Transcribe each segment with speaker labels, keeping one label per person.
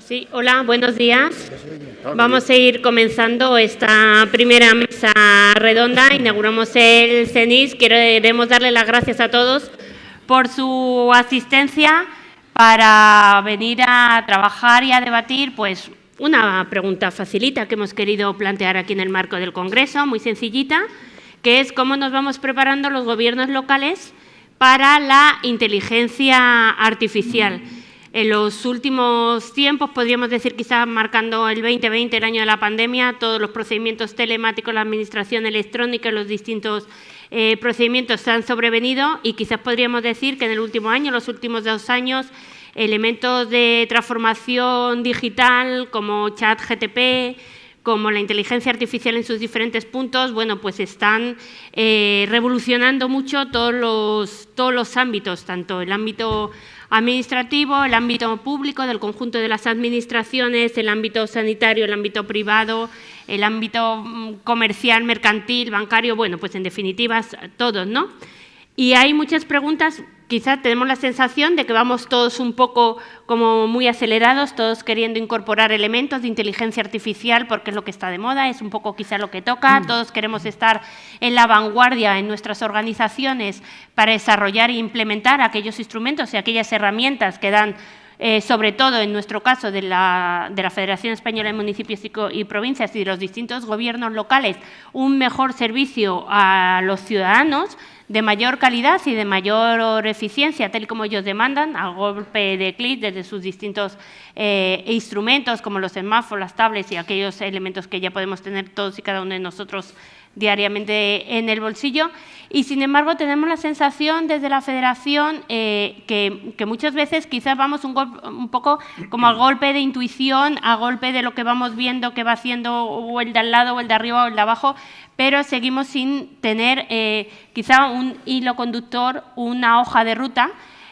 Speaker 1: Sí, hola, buenos días. Vamos a ir comenzando esta primera mesa redonda. Inauguramos el CENIS. Queremos darle las gracias a todos por su asistencia para venir a trabajar y a debatir, pues, una pregunta facilita que hemos querido plantear aquí en el marco del Congreso, muy sencillita, que es cómo nos vamos preparando los gobiernos locales para la inteligencia artificial. En los últimos tiempos, podríamos decir, quizás marcando el 2020, el año de la pandemia, todos los procedimientos telemáticos, la administración electrónica, los distintos procedimientos se han sobrevenido y quizás podríamos decir que en el último año, los últimos 2 años, elementos de transformación digital como ChatGPT, como la inteligencia artificial en sus diferentes puntos, bueno, pues están revolucionando mucho todos los ámbitos, tanto el ámbito administrativo, el ámbito público del conjunto de las administraciones, el ámbito sanitario, el ámbito privado, el ámbito comercial, mercantil, bancario, bueno, pues en definitiva todos, ¿no? Y hay muchas preguntas, quizás tenemos la sensación de que vamos todos un poco como muy acelerados, todos queriendo incorporar elementos de inteligencia artificial porque es lo que está de moda, es un poco quizá lo que toca, todos queremos estar en la vanguardia en nuestras organizaciones para desarrollar e implementar aquellos instrumentos y aquellas herramientas que dan, sobre todo en nuestro caso de la Federación Española de Municipios y Provincias y de los distintos gobiernos locales, un mejor servicio a los ciudadanos, de mayor calidad y de mayor eficiencia, tal y como ellos demandan, a golpe de clic desde sus distintos instrumentos, como los semáforos, las tablets y aquellos elementos que ya podemos tener todos y cada uno de nosotros diariamente en el bolsillo. Y, sin embargo, tenemos la sensación desde la Federación que muchas veces quizás vamos un poco como al golpe de intuición, a golpe de lo que vamos viendo que va haciendo o el de al lado o el de arriba o el de abajo, pero seguimos sin tener quizá un hilo conductor, una hoja de ruta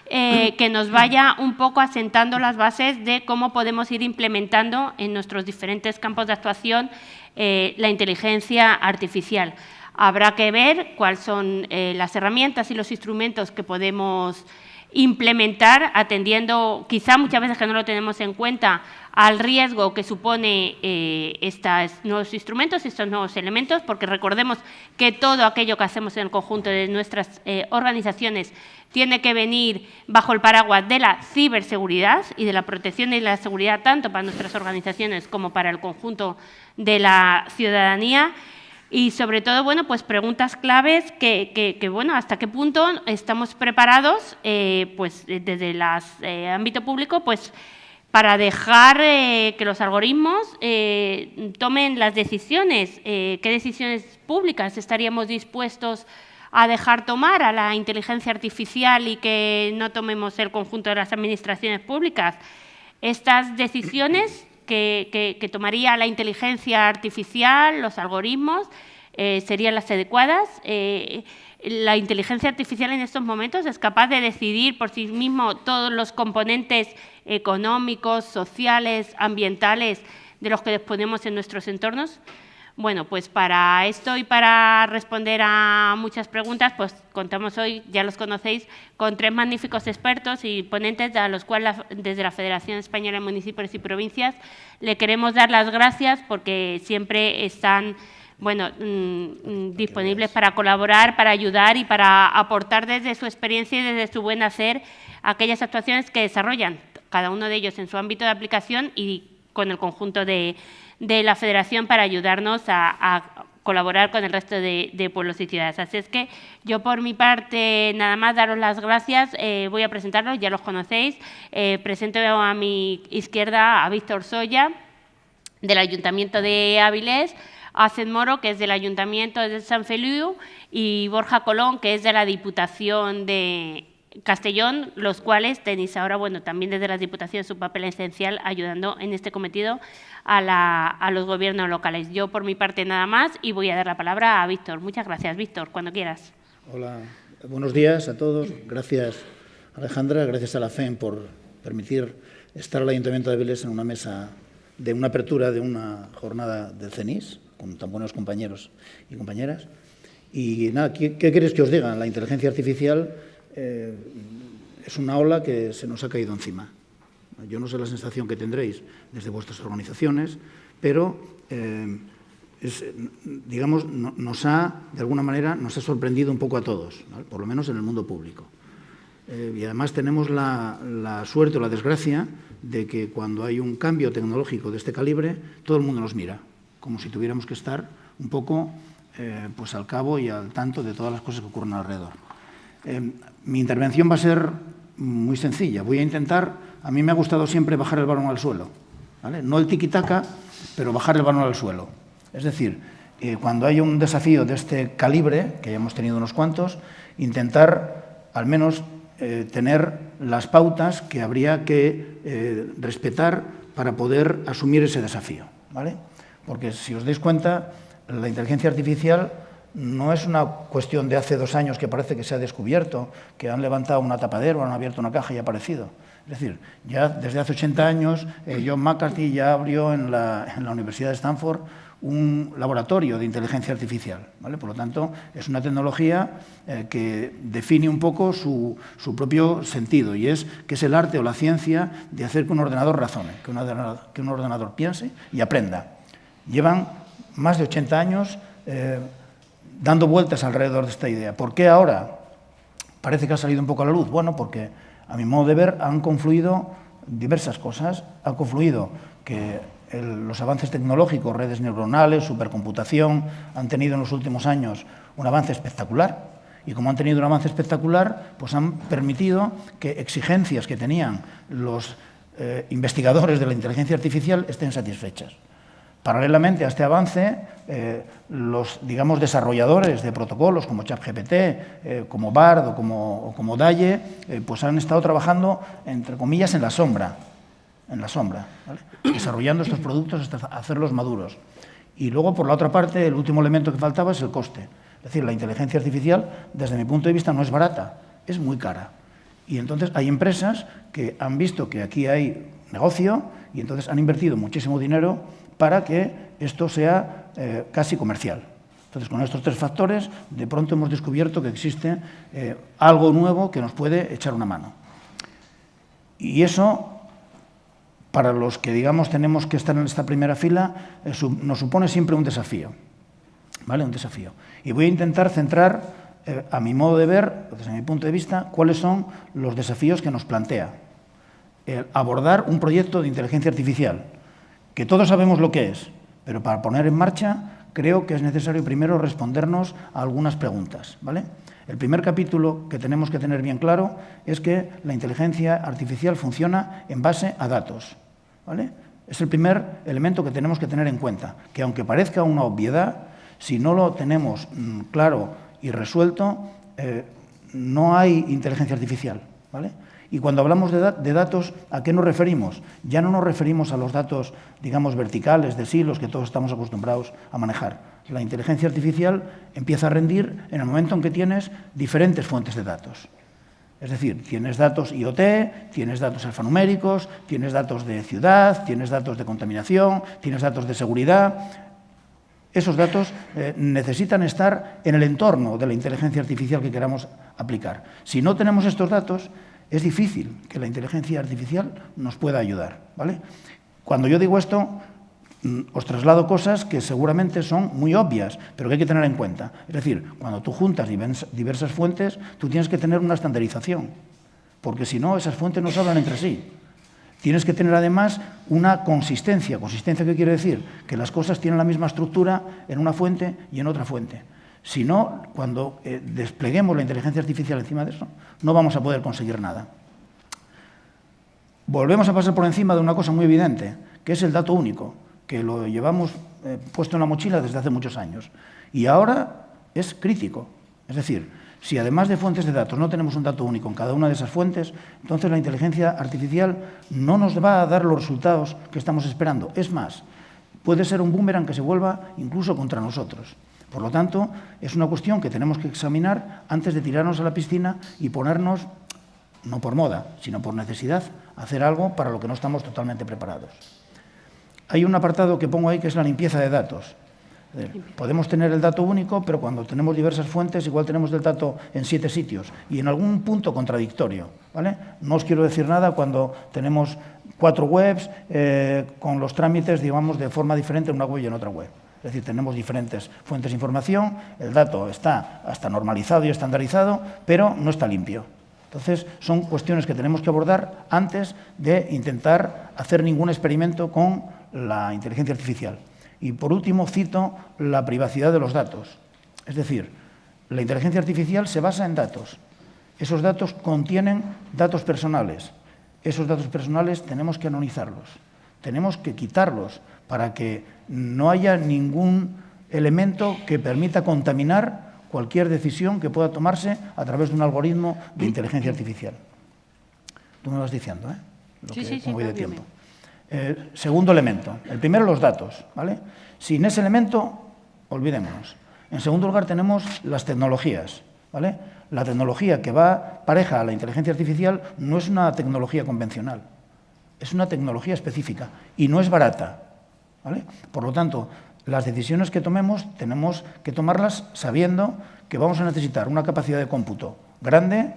Speaker 1: que nos vaya un poco asentando las bases de cómo podemos ir implementando en nuestros diferentes campos de actuación la inteligencia artificial. Habrá que ver cuáles son las herramientas y los instrumentos que podemos implementar, atendiendo quizá muchas veces que no lo tenemos en cuenta al riesgo que supone estos nuevos instrumentos, estos nuevos elementos, porque recordemos que todo aquello que hacemos en el conjunto de nuestras organizaciones tiene que venir bajo el paraguas de la ciberseguridad y de la protección y la seguridad tanto para nuestras organizaciones como para el conjunto de la ciudadanía. Y, sobre todo, bueno, pues preguntas claves que bueno, hasta qué punto estamos preparados, pues desde el ámbito público, pues para dejar que los algoritmos tomen las decisiones, qué decisiones públicas estaríamos dispuestos a dejar tomar a la inteligencia artificial y que no tomemos el conjunto de las administraciones públicas. Estas decisiones que tomaría la inteligencia artificial, los algoritmos, serían las adecuadas. La inteligencia artificial en estos momentos es capaz de decidir por sí mismo todos los componentes económicos, sociales, ambientales de los que disponemos en nuestros entornos. Bueno, pues para esto y para responder a muchas preguntas, pues contamos hoy, ya los conocéis, con 3 magníficos expertos y ponentes a los cuales desde la Federación Española de Municipios y Provincias le queremos dar las gracias porque siempre están disponibles para colaborar, para ayudar y para aportar desde su experiencia y desde su buen hacer aquellas actuaciones que desarrollan, cada uno de ellos en su ámbito de aplicación y con el conjunto de la Federación para ayudarnos a colaborar con el resto de pueblos y ciudades. Así es que yo, por mi parte, nada más daros las gracias. Voy a presentarlos, ya los conocéis. Presento a mi izquierda a Víctor Soya, del Ayuntamiento de Avilés, a Aced Moro, que es del Ayuntamiento de Sant Feliu, y Borja Colón, que es de la Diputación de Castellón, los cuales tenéis ahora, bueno, también desde las Diputaciones su papel esencial ayudando en este cometido a los gobiernos locales. Yo, por mi parte, nada más y voy a dar la palabra a Víctor. Muchas gracias, Víctor, cuando quieras.
Speaker 2: Hola, buenos días a todos. Gracias, Alejandra, gracias a la FEM por permitir estar al Ayuntamiento de Avilés en una mesa de una apertura de una jornada del CENIS, con tan buenos compañeros y compañeras. Y nada, ¿qué queréis que os diga? La inteligencia artificial es una ola que se nos ha caído encima. Yo no sé la sensación que tendréis desde vuestras organizaciones, pero digamos, de alguna manera, nos ha sorprendido un poco a todos, ¿vale? Por lo menos en el mundo público. Y además tenemos la suerte o la desgracia de que cuando hay un cambio tecnológico de este calibre, todo el mundo nos mira, como si tuviéramos que estar un poco pues al cabo y al tanto de todas las cosas que ocurren alrededor. Mi intervención va a ser muy sencilla. Voy a intentar, a mí me ha gustado siempre bajar el balón al suelo, ¿vale? No el tiki-taka, pero bajar el balón al suelo. Es decir, cuando hay un desafío de este calibre, que ya hemos tenido unos cuantos, intentar al menos tener las pautas que habría que respetar para poder asumir ese desafío, ¿vale? Porque si os dais cuenta, la inteligencia artificial no es una cuestión de hace 2 años que parece que se ha descubierto, que han levantado una tapadera, han abierto una caja y ha aparecido. Es decir, ya desde hace 80 años, John McCarthy ya abrió en la Universidad de Stanford un laboratorio de inteligencia artificial, ¿vale? Por lo tanto, es una tecnología que define un poco su propio sentido, y es que es el arte o la ciencia de hacer que un ordenador razone, que un ordenador piense y aprenda. Llevan más de 80 años dando vueltas alrededor de esta idea. ¿Por qué ahora parece que ha salido un poco a la luz? Bueno, porque a mi modo de ver han confluido diversas cosas. Ha confluido que los avances tecnológicos, redes neuronales, supercomputación, han tenido en los últimos años un avance espectacular. Y como han tenido un avance espectacular, pues han permitido que exigencias que tenían los investigadores de la inteligencia artificial estén satisfechas. Paralelamente a este avance, los, digamos, desarrolladores de protocolos como ChatGPT, como Bard o como DALL-E, pues han estado trabajando, entre comillas, en la sombra, ¿vale? Desarrollando estos productos hasta hacerlos maduros. Y luego, por la otra parte, el último elemento que faltaba es el coste. Es decir, la inteligencia artificial, desde mi punto de vista, no es barata, es muy cara. Y entonces hay empresas que han visto que aquí hay negocio y entonces han invertido muchísimo dinero para que esto sea casi comercial. Entonces, con estos 3 factores, de pronto hemos descubierto que existe algo nuevo que nos puede echar una mano. Y eso, para los que, digamos, tenemos que estar en esta primera fila, nos supone siempre un desafío, ¿vale? Un desafío. Y voy a intentar centrar, a mi modo de ver, desde mi punto de vista, cuáles son los desafíos que nos plantea abordar un proyecto de inteligencia artificial, que todos sabemos lo que es, pero para poner en marcha creo que es necesario primero respondernos a algunas preguntas, ¿vale? El primer capítulo que tenemos que tener bien claro es que la inteligencia artificial funciona en base a datos, ¿vale? Es el primer elemento que tenemos que tener en cuenta, que aunque parezca una obviedad, si no lo tenemos claro y resuelto, no hay inteligencia artificial, ¿vale? Y cuando hablamos de datos, ¿a qué nos referimos? Ya no nos referimos a los datos, digamos, verticales, de silos, que todos estamos acostumbrados a manejar. La inteligencia artificial empieza a rendir en el momento en que tienes diferentes fuentes de datos. Es decir, tienes datos IoT, tienes datos alfanuméricos, tienes datos de ciudad, tienes datos de contaminación, tienes datos de seguridad. Esos datos necesitan estar en el entorno de la inteligencia artificial que queramos aplicar. Si no tenemos estos datos, es difícil que la inteligencia artificial nos pueda ayudar, ¿vale? Cuando yo digo esto, os traslado cosas que seguramente son muy obvias, pero que hay que tener en cuenta. Es decir, cuando tú juntas diversas fuentes, tú tienes que tener una estandarización, porque si no, esas fuentes no se hablan entre sí. Tienes que tener además una consistencia. ¿Consistencia qué quiere decir? Que las cosas tienen la misma estructura en una fuente y en otra fuente. Si no, cuando despleguemos la inteligencia artificial encima de eso, no vamos a poder conseguir nada. Volvemos a pasar por encima de una cosa muy evidente, que es el dato único, que lo llevamos puesto en la mochila desde hace muchos años. Y ahora es crítico. Es decir, si además de fuentes de datos no tenemos un dato único en cada una de esas fuentes, entonces la inteligencia artificial no nos va a dar los resultados que estamos esperando. Es más, puede ser un boomerang que se vuelva incluso contra nosotros. Por lo tanto, es una cuestión que tenemos que examinar antes de tirarnos a la piscina y ponernos, no por moda, sino por necesidad, a hacer algo para lo que no estamos totalmente preparados. Hay un apartado que pongo ahí que es la limpieza de datos. Podemos tener el dato único, pero cuando tenemos diversas fuentes, igual tenemos el dato en 7 sitios y en algún punto contradictorio, ¿vale? No os quiero decir nada cuando tenemos 4 webs con los trámites, digamos, de forma diferente en una web y en otra web. Es decir, tenemos diferentes fuentes de información, el dato está hasta normalizado y estandarizado, pero no está limpio. Entonces, son cuestiones que tenemos que abordar antes de intentar hacer ningún experimento con la inteligencia artificial. Y, por último, cito la privacidad de los datos. Es decir, la inteligencia artificial se basa en datos. Esos datos contienen datos personales. Esos datos personales tenemos que anonimizarlos. Tenemos que quitarlos para que no haya ningún elemento que permita contaminar cualquier decisión que pueda tomarse a través de un algoritmo de inteligencia artificial. Tú me vas diciendo, ¿eh? Como voy de tiempo. Segundo elemento. El primero, los datos, ¿vale? Sin ese elemento, olvidémonos. En segundo lugar, tenemos las tecnologías, ¿vale? La tecnología que va pareja a la inteligencia artificial no es una tecnología convencional, es una tecnología específica y no es barata, ¿vale? Por lo tanto, las decisiones que tomemos tenemos que tomarlas sabiendo que vamos a necesitar una capacidad de cómputo grande,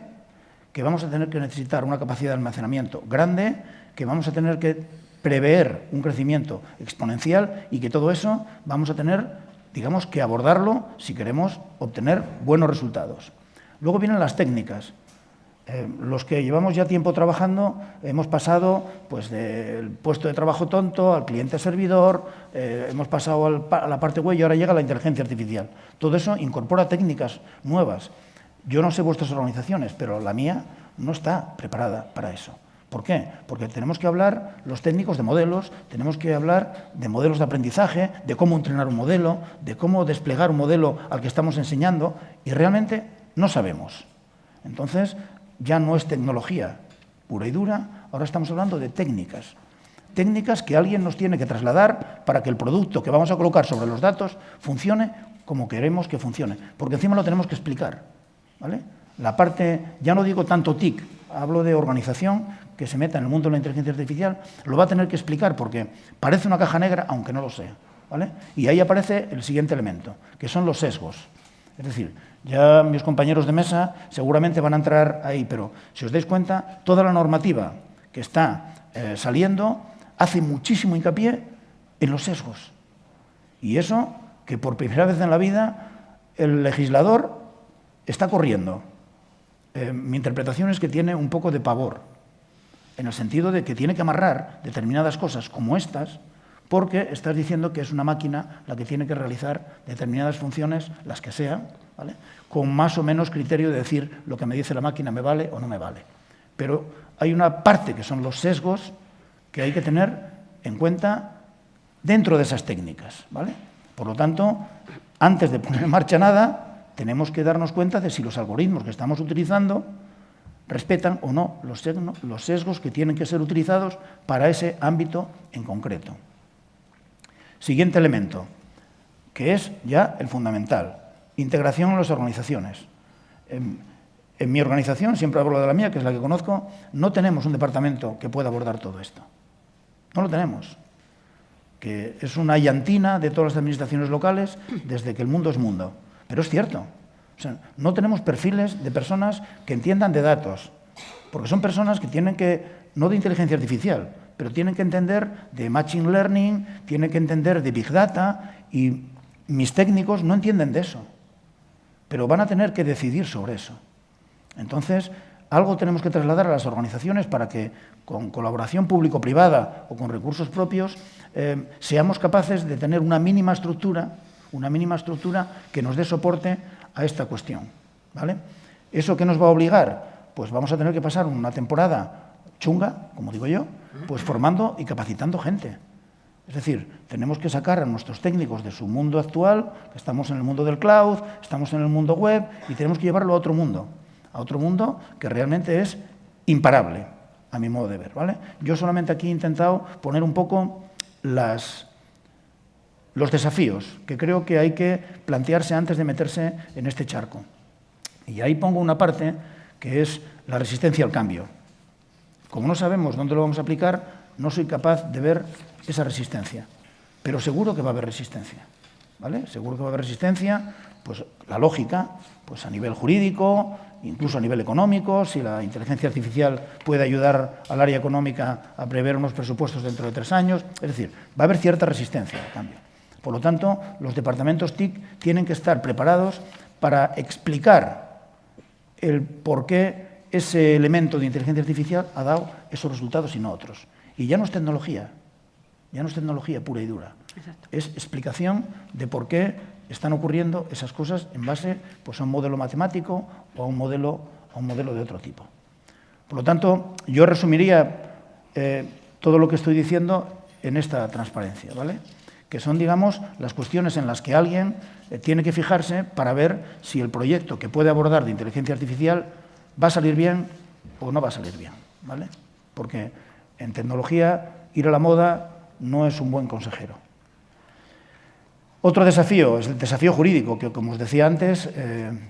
Speaker 2: que vamos a tener que necesitar una capacidad de almacenamiento grande, que vamos a tener que prever un crecimiento exponencial y que todo eso vamos a tener, digamos, que abordarlo si queremos obtener buenos resultados. Luego vienen las técnicas. Los que llevamos ya tiempo trabajando hemos pasado pues, del puesto de trabajo tonto al cliente-servidor, hemos pasado a la parte web y ahora llega la inteligencia artificial. Todo eso incorpora técnicas nuevas. Yo no sé vuestras organizaciones, pero la mía no está preparada para eso. ¿Por qué? Porque tenemos que hablar, los técnicos, de modelos, tenemos que hablar de modelos de aprendizaje, de cómo entrenar un modelo, de cómo desplegar un modelo al que estamos enseñando y realmente no sabemos. Entonces, ya no es tecnología pura y dura, ahora estamos hablando de técnicas. Técnicas que alguien nos tiene que trasladar para que el producto que vamos a colocar sobre los datos funcione como queremos que funcione, porque encima lo tenemos que explicar, ¿vale? La parte, ya no digo tanto TIC, hablo de organización que se meta en el mundo de la inteligencia artificial, lo va a tener que explicar porque parece una caja negra, aunque no lo sea, ¿vale? Y ahí aparece el siguiente elemento, que son los sesgos. Es decir, ya mis compañeros de mesa seguramente van a entrar ahí, pero si os dais cuenta, toda la normativa que está saliendo hace muchísimo hincapié en los sesgos. Y eso, que por primera vez en la vida el legislador está corriendo. Mi interpretación es que tiene un poco de pavor, en el sentido de que tiene que amarrar determinadas cosas como estas, porque estás diciendo que es una máquina la que tiene que realizar determinadas funciones, las que sean, ¿vale? Con más o menos criterio de decir lo que me dice la máquina me vale o no me vale. Pero hay una parte que son los sesgos que hay que tener en cuenta dentro de esas técnicas, ¿vale? Por lo tanto, antes de poner en marcha nada, tenemos que darnos cuenta de si los algoritmos que estamos utilizando respetan o no los sesgos que tienen que ser utilizados para ese ámbito en concreto. Siguiente elemento, que es ya el fundamental, integración en las organizaciones. En mi organización, siempre hablo de la mía, que es la que conozco, no tenemos un departamento que pueda abordar todo esto. No lo tenemos. Que es una llantina de todas las administraciones locales desde que el mundo es mundo. Pero es cierto. O sea, no tenemos perfiles de personas que entiendan de datos, porque son personas que tienen que, no de inteligencia artificial, pero tienen que entender de machine learning, tienen que entender de big data, y mis técnicos no entienden de eso, pero van a tener que decidir sobre eso. Entonces, algo tenemos que trasladar a las organizaciones para que, con colaboración público-privada o con recursos propios, seamos capaces de tener una mínima estructura que nos dé soporte a esta cuestión, ¿vale? ¿Eso qué nos va a obligar? Pues vamos a tener que pasar una temporada chunga, como digo yo, pues formando y capacitando gente. Es decir, tenemos que sacar a nuestros técnicos de su mundo actual, que estamos en el mundo del cloud, estamos en el mundo web, y tenemos que llevarlo a otro mundo que realmente es imparable, a mi modo de ver, ¿vale? Yo solamente aquí he intentado poner un poco los desafíos que creo que hay que plantearse antes de meterse en este charco. Y ahí pongo una parte que es la resistencia al cambio. Como no sabemos dónde lo vamos a aplicar, no soy capaz de ver esa resistencia. Pero seguro que va a haber resistencia. ¿vale? Seguro que va a haber resistencia, pues la lógica, pues a nivel jurídico, incluso a nivel económico, si la inteligencia artificial puede ayudar al área económica a prever unos presupuestos dentro de 3 años. Es decir, va a haber cierta resistencia al cambio. Por lo tanto, los departamentos TIC tienen que estar preparados para explicar el por qué ese elemento de inteligencia artificial ha dado esos resultados y no otros. Y ya no es tecnología pura y dura. Exacto. Es explicación de por qué están ocurriendo esas cosas en base pues, a un modelo matemático o a un modelo de otro tipo. Por lo tanto, yo resumiría todo lo que estoy diciendo en esta transparencia, ¿vale? Que son, digamos, las cuestiones en las que alguien tiene que fijarse para ver si el proyecto que puede abordar de inteligencia artificial va a salir bien o no va a salir bien, ¿vale? Porque en tecnología ir a la moda no es un buen consejero. Otro desafío es el desafío jurídico, que como os decía antes,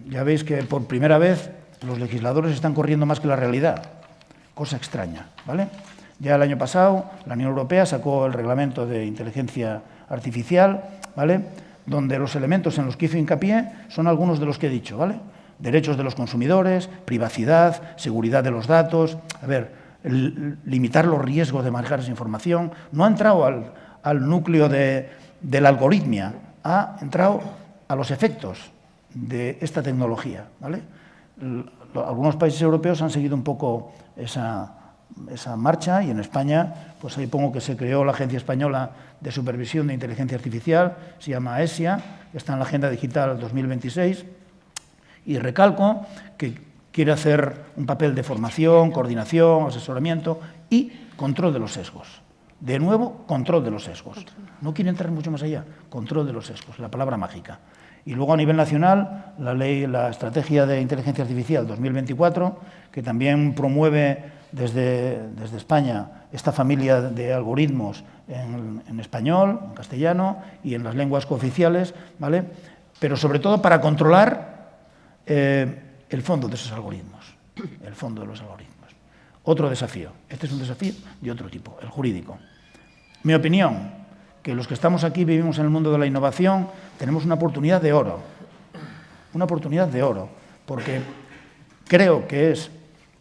Speaker 2: ya veis que por primera vez los legisladores están corriendo más que la realidad, cosa extraña, ¿vale? Ya el año pasado la Unión Europea sacó el reglamento de inteligencia artificial, ¿vale? Donde los elementos en los que hizo hincapié son algunos de los que he dicho, ¿vale? Derechos de los consumidores, privacidad, seguridad de los datos, limitar los riesgos de manejar esa información. No ha entrado al núcleo de la algoritmia, ha entrado a los efectos de esta tecnología, ¿vale? Algunos países europeos han seguido un poco esa marcha y en España, pues ahí pongo que se creó la Agencia Española de Supervisión de Inteligencia Artificial, se llama ESIA, está en la Agenda Digital 2026 y recalco que quiere hacer un papel de formación, coordinación, asesoramiento y control de los sesgos. De nuevo, control de los sesgos. No quiere entrar mucho más allá, control de los sesgos, la palabra mágica. Y luego a nivel nacional, la Estrategia de Inteligencia Artificial 2024, que también promueve desde España esta familia de algoritmos en español, en castellano y en las lenguas cooficiales, ¿vale? Pero sobre todo para controlar el fondo de esos algoritmos, el fondo de los algoritmos. Otro desafío, este es un desafío de otro tipo, el jurídico. Mi opinión, que los que estamos aquí vivimos en el mundo de la innovación, tenemos una oportunidad de oro, porque creo que es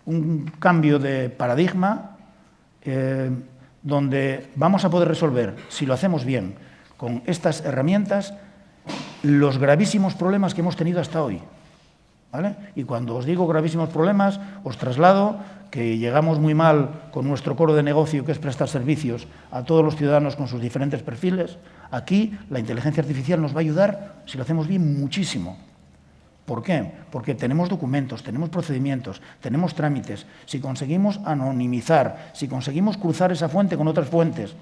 Speaker 2: un cambio de paradigma donde vamos a poder resolver, si lo hacemos bien, con estas herramientas, los gravísimos problemas que hemos tenido hasta hoy, ¿vale? Y cuando os digo gravísimos problemas, os traslado que llegamos muy mal con nuestro core de negocio, que es prestar servicios a todos los ciudadanos con sus diferentes perfiles. Aquí la inteligencia artificial nos va a ayudar, si lo hacemos bien, muchísimo. ¿Por qué? Porque tenemos documentos, tenemos procedimientos, tenemos trámites. Si conseguimos anonimizar, si conseguimos cruzar esa fuente con otras fuentes,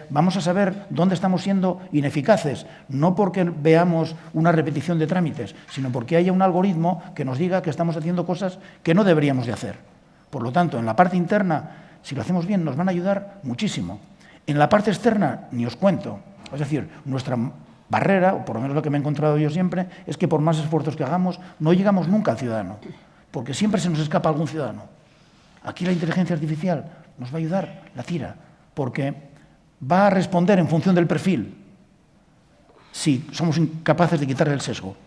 Speaker 2: vamos a saber dónde estamos siendo ineficaces, no porque veamos una repetición de trámites, sino porque haya un algoritmo que nos diga que estamos haciendo cosas que no deberíamos de hacer. Por lo tanto, en la parte interna, si lo hacemos bien, nos van a ayudar muchísimo. En la parte externa, ni os cuento. Es decir, nuestra barrera, o por lo menos lo que me he encontrado yo siempre, es que por más esfuerzos que hagamos, no llegamos nunca al ciudadano, porque siempre se nos escapa algún ciudadano. Aquí la inteligencia artificial nos va a ayudar, la tira, porque va a responder en función del perfil, si somos incapaces de quitarle el sesgo.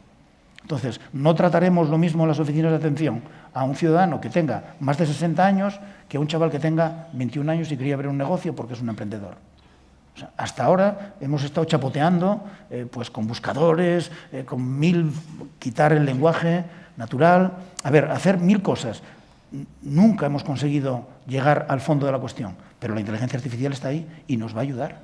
Speaker 2: Entonces, no trataremos lo mismo en las oficinas de atención a un ciudadano que tenga más de 60 años que a un chaval que tenga 21 años y quería abrir un negocio porque es un emprendedor. O sea, hasta ahora hemos estado chapoteando pues con buscadores, con quitar el lenguaje natural, hacer 1000 cosas. Nunca hemos conseguido llegar al fondo de la cuestión, pero la inteligencia artificial está ahí y nos va a ayudar.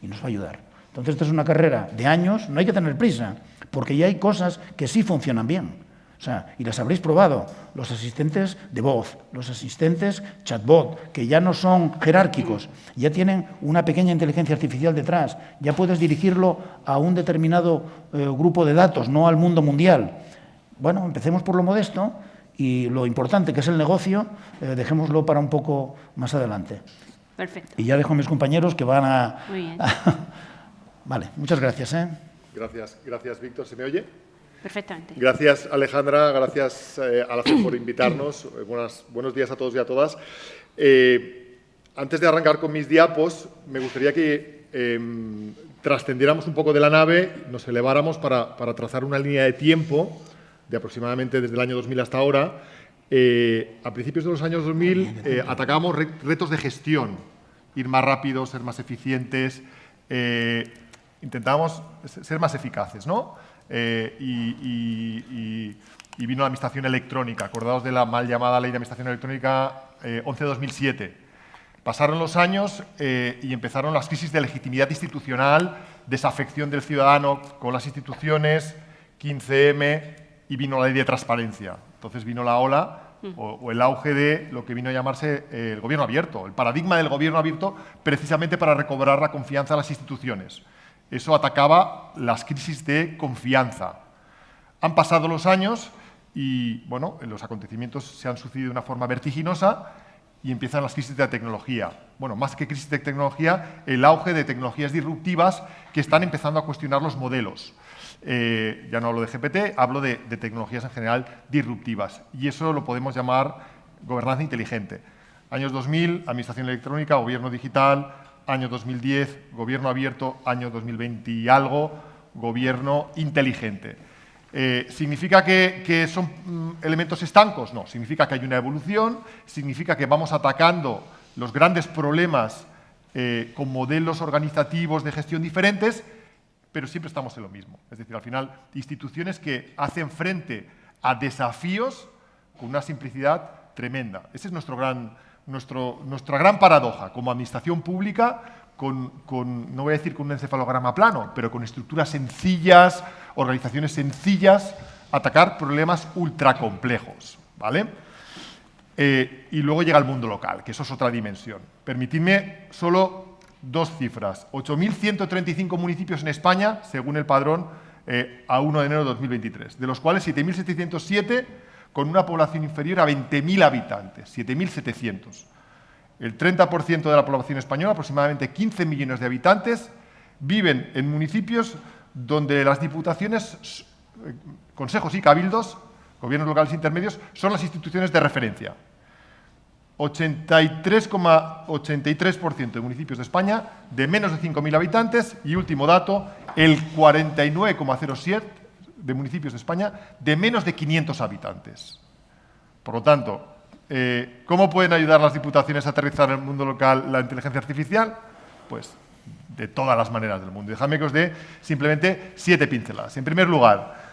Speaker 2: Entonces, esta es una carrera de años, no hay que tener prisa, porque ya hay cosas que sí funcionan bien. O sea, y las habréis probado, los asistentes de voz, los asistentes chatbot, que ya no son jerárquicos, ya tienen una pequeña inteligencia artificial detrás, ya puedes dirigirlo a un determinado grupo de datos, no al mundo mundial. Bueno, empecemos por lo modesto y lo importante, que es el negocio, dejémoslo para un poco más adelante.
Speaker 1: Perfecto.
Speaker 2: Y ya dejo a mis compañeros que van a...
Speaker 1: Muy bien.
Speaker 2: Vale, muchas gracias.
Speaker 3: Gracias, Víctor. ¿Se me oye?
Speaker 1: Perfectamente.
Speaker 3: Gracias, Alejandra. Gracias a la FEM por invitarnos. Buenos días a todos y a todas. Antes de arrancar con mis diapos, me gustaría que trascendiéramos un poco de la nave, nos eleváramos para trazar una línea de tiempo de aproximadamente desde el año 2000 hasta ahora. A principios de los años 2000 atacábamos retos de gestión, ir más rápido, ser más eficientes, intentábamos ser más eficaces, ¿no? Y vino la administración electrónica, acordados de la mal llamada Ley de Administración Electrónica 11/2007. Pasaron los años y empezaron las crisis de legitimidad institucional, desafección del ciudadano con las instituciones, 15M, y vino la ley de transparencia. Entonces vino la ola o el auge de lo que vino a llamarse el gobierno abierto, el paradigma del gobierno abierto, precisamente para recobrar la confianza en las instituciones. Eso atacaba las crisis de confianza. Han pasado los años y, bueno, los acontecimientos se han sucedido de una forma vertiginosa y empiezan las crisis de tecnología. Bueno, más que crisis de tecnología, el auge de tecnologías disruptivas que están empezando a cuestionar los modelos. Ya no hablo de GPT, hablo de tecnologías en general disruptivas. Y eso lo podemos llamar gobernanza inteligente. Años 2000, administración electrónica, gobierno digital. Año 2010, gobierno abierto. Año 2020 y algo, gobierno inteligente. ¿Significa que son elementos estancos? No, significa que hay una evolución, significa que vamos atacando los grandes problemas con modelos organizativos de gestión diferentes, pero siempre estamos en lo mismo. Es decir, al final, instituciones que hacen frente a desafíos con una simplicidad tremenda. Esa es nuestra gran paradoja como administración pública, no voy a decir con un encefalograma plano, pero con estructuras sencillas, organizaciones sencillas, atacar problemas ultracomplejos, ¿vale? Y luego llega el mundo local, que eso es otra dimensión. Permitidme solo dos cifras. 8.135 municipios en España, según el padrón, a 1 de enero de 2023, de los cuales 7.707 con una población inferior a 20.000 habitantes, 7.700. El 30% de la población española, aproximadamente 15 millones de habitantes, viven en municipios donde las diputaciones, consejos y cabildos, gobiernos locales intermedios, son las instituciones de referencia. 83,83% de municipios de España de menos de 5.000 habitantes y, último dato, el 49,07% de municipios de España de menos de 500 habitantes. Por lo tanto, ¿cómo pueden ayudar las diputaciones a aterrizar en el mundo local la inteligencia artificial? Pues de todas las maneras del mundo. Déjame que os dé simplemente 7 pinceladas. En primer lugar,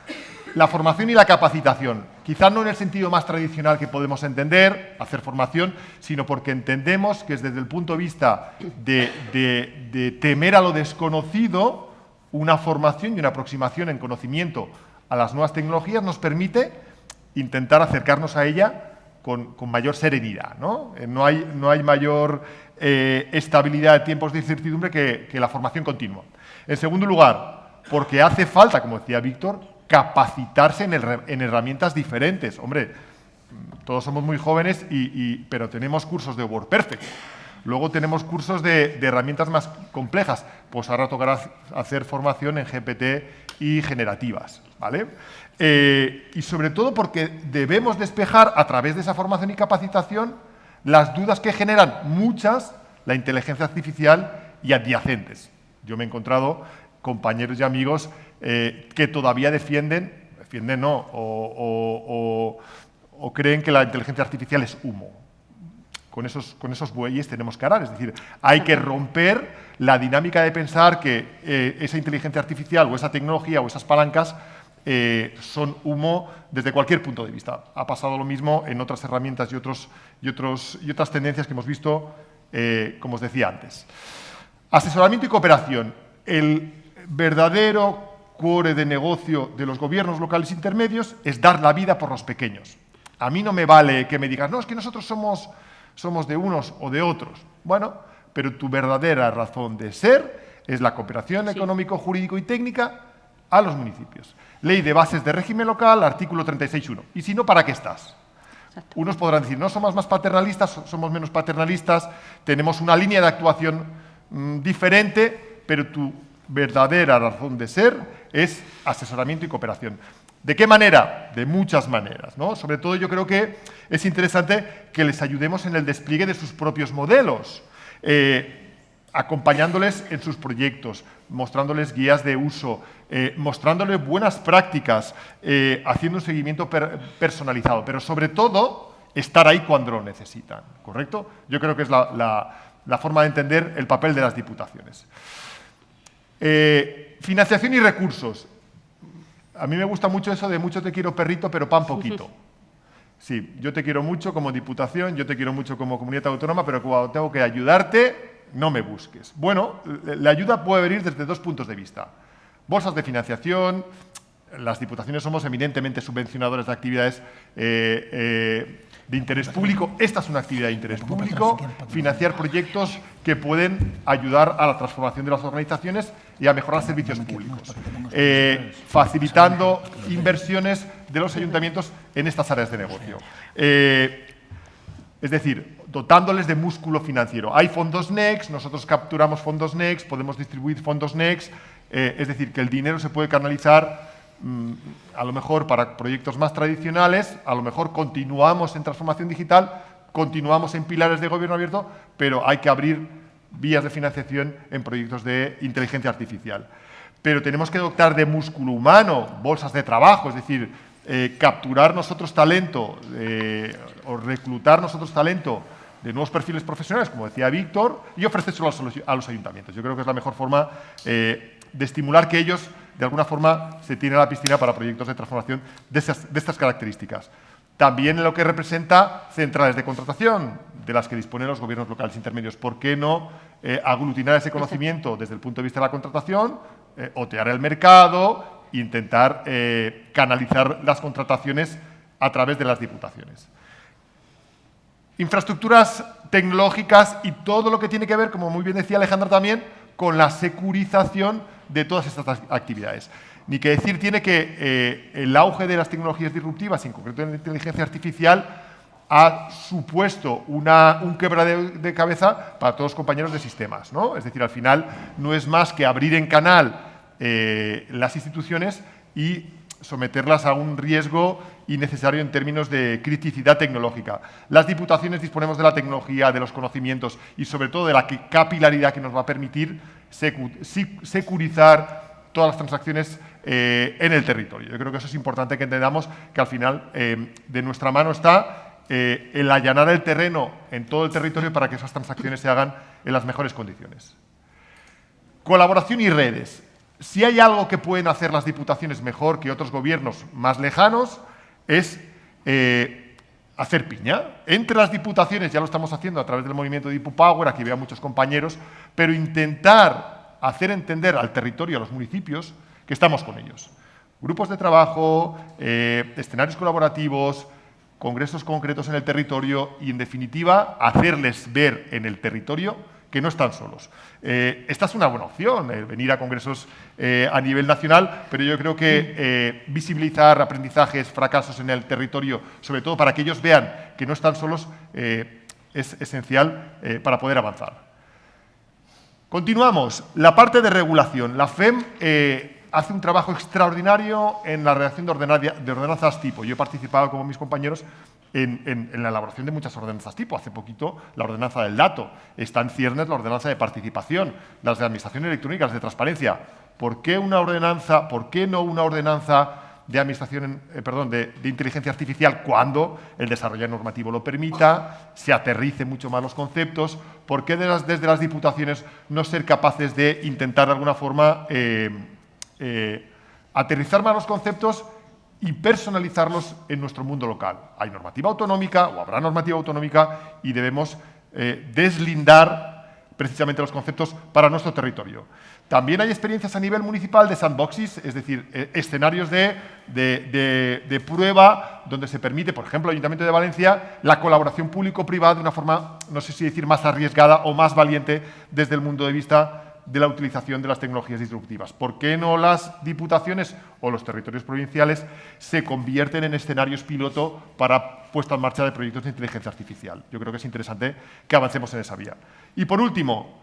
Speaker 3: la formación y la capacitación. Quizá no en el sentido más tradicional que podemos entender, hacer formación, sino porque entendemos que desde el punto de vista de temer a lo desconocido, una formación y una aproximación en conocimiento a las nuevas tecnologías nos permite intentar acercarnos a ella con mayor serenidad, ¿no? No hay mayor estabilidad de tiempos de incertidumbre que la formación continua. En segundo lugar, porque hace falta, como decía Víctor, capacitarse en herramientas diferentes. Hombre, todos somos muy jóvenes, pero tenemos cursos de WordPerfect. Luego tenemos cursos de herramientas más complejas. Pues ahora tocará hacer formación en GPT y generativas, ¿vale? Y sobre todo porque debemos despejar a través de esa formación y capacitación las dudas que generan muchas la inteligencia artificial y adyacentes. Yo me he encontrado compañeros y amigos que todavía defienden no, o creen que la inteligencia artificial es humo. Con esos bueyes tenemos que arar. Es decir, hay que romper la dinámica de pensar que esa inteligencia artificial o esa tecnología o esas palancas son humo desde cualquier punto de vista. Ha pasado lo mismo en otras herramientas y otras tendencias que hemos visto, como os decía antes. Asesoramiento y cooperación. El verdadero core de negocio de los gobiernos locales intermedios es dar la vida por los pequeños. A mí no me vale que me digas, no, es que nosotros somos de unos o de otros. Bueno, pero tu verdadera razón de ser es la cooperación económico, jurídico y técnica a los municipios. Ley de bases de régimen local, artículo 36.1. Y si no, ¿para qué estás? Exacto. Unos podrán decir, no somos más paternalistas, somos menos paternalistas, tenemos una línea de actuación diferente, pero tu verdadera razón de ser es asesoramiento y cooperación. ¿De qué manera? De muchas maneras, ¿no? Sobre todo yo creo que es interesante que les ayudemos en el despliegue de sus propios modelos. acompañándoles en sus proyectos, mostrándoles guías de uso, mostrándoles buenas prácticas, haciendo un seguimiento personalizado, pero sobre todo estar ahí cuando lo necesitan, ¿correcto? Yo creo que es la forma de entender el papel de las diputaciones. Financiación y recursos. A mí me gusta mucho eso de mucho te quiero perrito, pero pan poquito. Sí, yo te quiero mucho como diputación, yo te quiero mucho como comunidad autónoma, pero cuando tengo que ayudarte, no me busques. Bueno, la ayuda puede venir desde dos puntos de vista. Bolsas de financiación, las diputaciones somos eminentemente subvencionadores de actividades de interés público. Esta es una actividad de interés público, financiar proyectos que pueden ayudar a la transformación de las organizaciones y a mejorar servicios públicos, facilitando inversiones de los ayuntamientos en estas áreas de negocio. Es decir, dotándoles de músculo financiero. Hay fondos NEX, nosotros capturamos fondos NEX, podemos distribuir fondos NEX, es decir, que el dinero se puede canalizar a lo mejor para proyectos más tradicionales, a lo mejor continuamos en transformación digital, continuamos en pilares de gobierno abierto, pero hay que abrir vías de financiación en proyectos de inteligencia artificial. Pero tenemos que dotar de músculo humano, bolsas de trabajo, es decir, capturar nosotros talento o reclutar nosotros talento de nuevos perfiles profesionales, como decía Víctor, y ofrecérselo a los ayuntamientos. Yo creo que es la mejor forma de estimular que ellos, de alguna forma, se tiren a la piscina para proyectos de transformación de estas características. También en lo que representa centrales de contratación, de las que disponen los gobiernos locales intermedios. ¿Por qué no aglutinar ese conocimiento desde el punto de vista de la contratación, otear el mercado e intentar canalizar las contrataciones a través de las diputaciones? Infraestructuras tecnológicas y todo lo que tiene que ver, como muy bien decía Alejandra también, con la securización de todas estas actividades. Ni que decir tiene que el auge de las tecnologías disruptivas, en concreto en la inteligencia artificial, ha supuesto un quebradero de cabeza para todos los compañeros de sistemas, ¿no? Es decir, al final no es más que abrir en canal las instituciones y someterlas a un riesgo innecesario en términos de criticidad tecnológica. Las diputaciones disponemos de la tecnología, de los conocimientos y sobre todo de la capilaridad que nos va a permitir securizar todas las transacciones en el territorio. Yo creo que eso es importante que entendamos, que al final de nuestra mano está el allanar el terreno en todo el territorio para que esas transacciones se hagan en las mejores condiciones. Colaboración y redes. Si hay algo que pueden hacer las diputaciones mejor que otros gobiernos más lejanos, es hacer piña. Entre las diputaciones, ya lo estamos haciendo a través del movimiento DipuPower, aquí veo a muchos compañeros, pero intentar hacer entender al territorio, a los municipios, que estamos con ellos. Grupos de trabajo, escenarios colaborativos, congresos concretos en el territorio y, en definitiva, hacerles ver en el territorio que no están solos. Esta es una buena opción, venir a congresos a nivel nacional, pero yo creo que visibilizar aprendizajes, fracasos en el territorio, sobre todo para que ellos vean que no están solos, es esencial para poder avanzar. Continuamos. La parte de regulación. La FEM hace un trabajo extraordinario en la redacción de ordenanzas tipo. Yo he participado, como mis compañeros, en la elaboración de muchas ordenanzas tipo. Hace poquito la ordenanza del dato. Está en ciernes la ordenanza de participación, las de administración electrónica, las de transparencia. ¿Por qué una ordenanza, por qué no una ordenanza de administración, de inteligencia artificial cuando el desarrollo normativo lo permita, se aterrice mucho más los conceptos? ¿Por qué desde las diputaciones no ser capaces de intentar de alguna forma aterrizar más los conceptos y personalizarlos en nuestro mundo local? Hay normativa autonómica o habrá normativa autonómica y debemos deslindar precisamente los conceptos para nuestro territorio. También hay experiencias a nivel municipal de sandboxes, es decir, escenarios de prueba donde se permite, por ejemplo, el Ayuntamiento de Valencia, la colaboración público-privada de una forma, no sé si decir más arriesgada o más valiente desde el punto de vista de la utilización de las tecnologías disruptivas. ¿Por qué no las diputaciones o los territorios provinciales se convierten en escenarios piloto para puesta en marcha de proyectos de inteligencia artificial? Yo creo que es interesante que avancemos en esa vía. Y por último,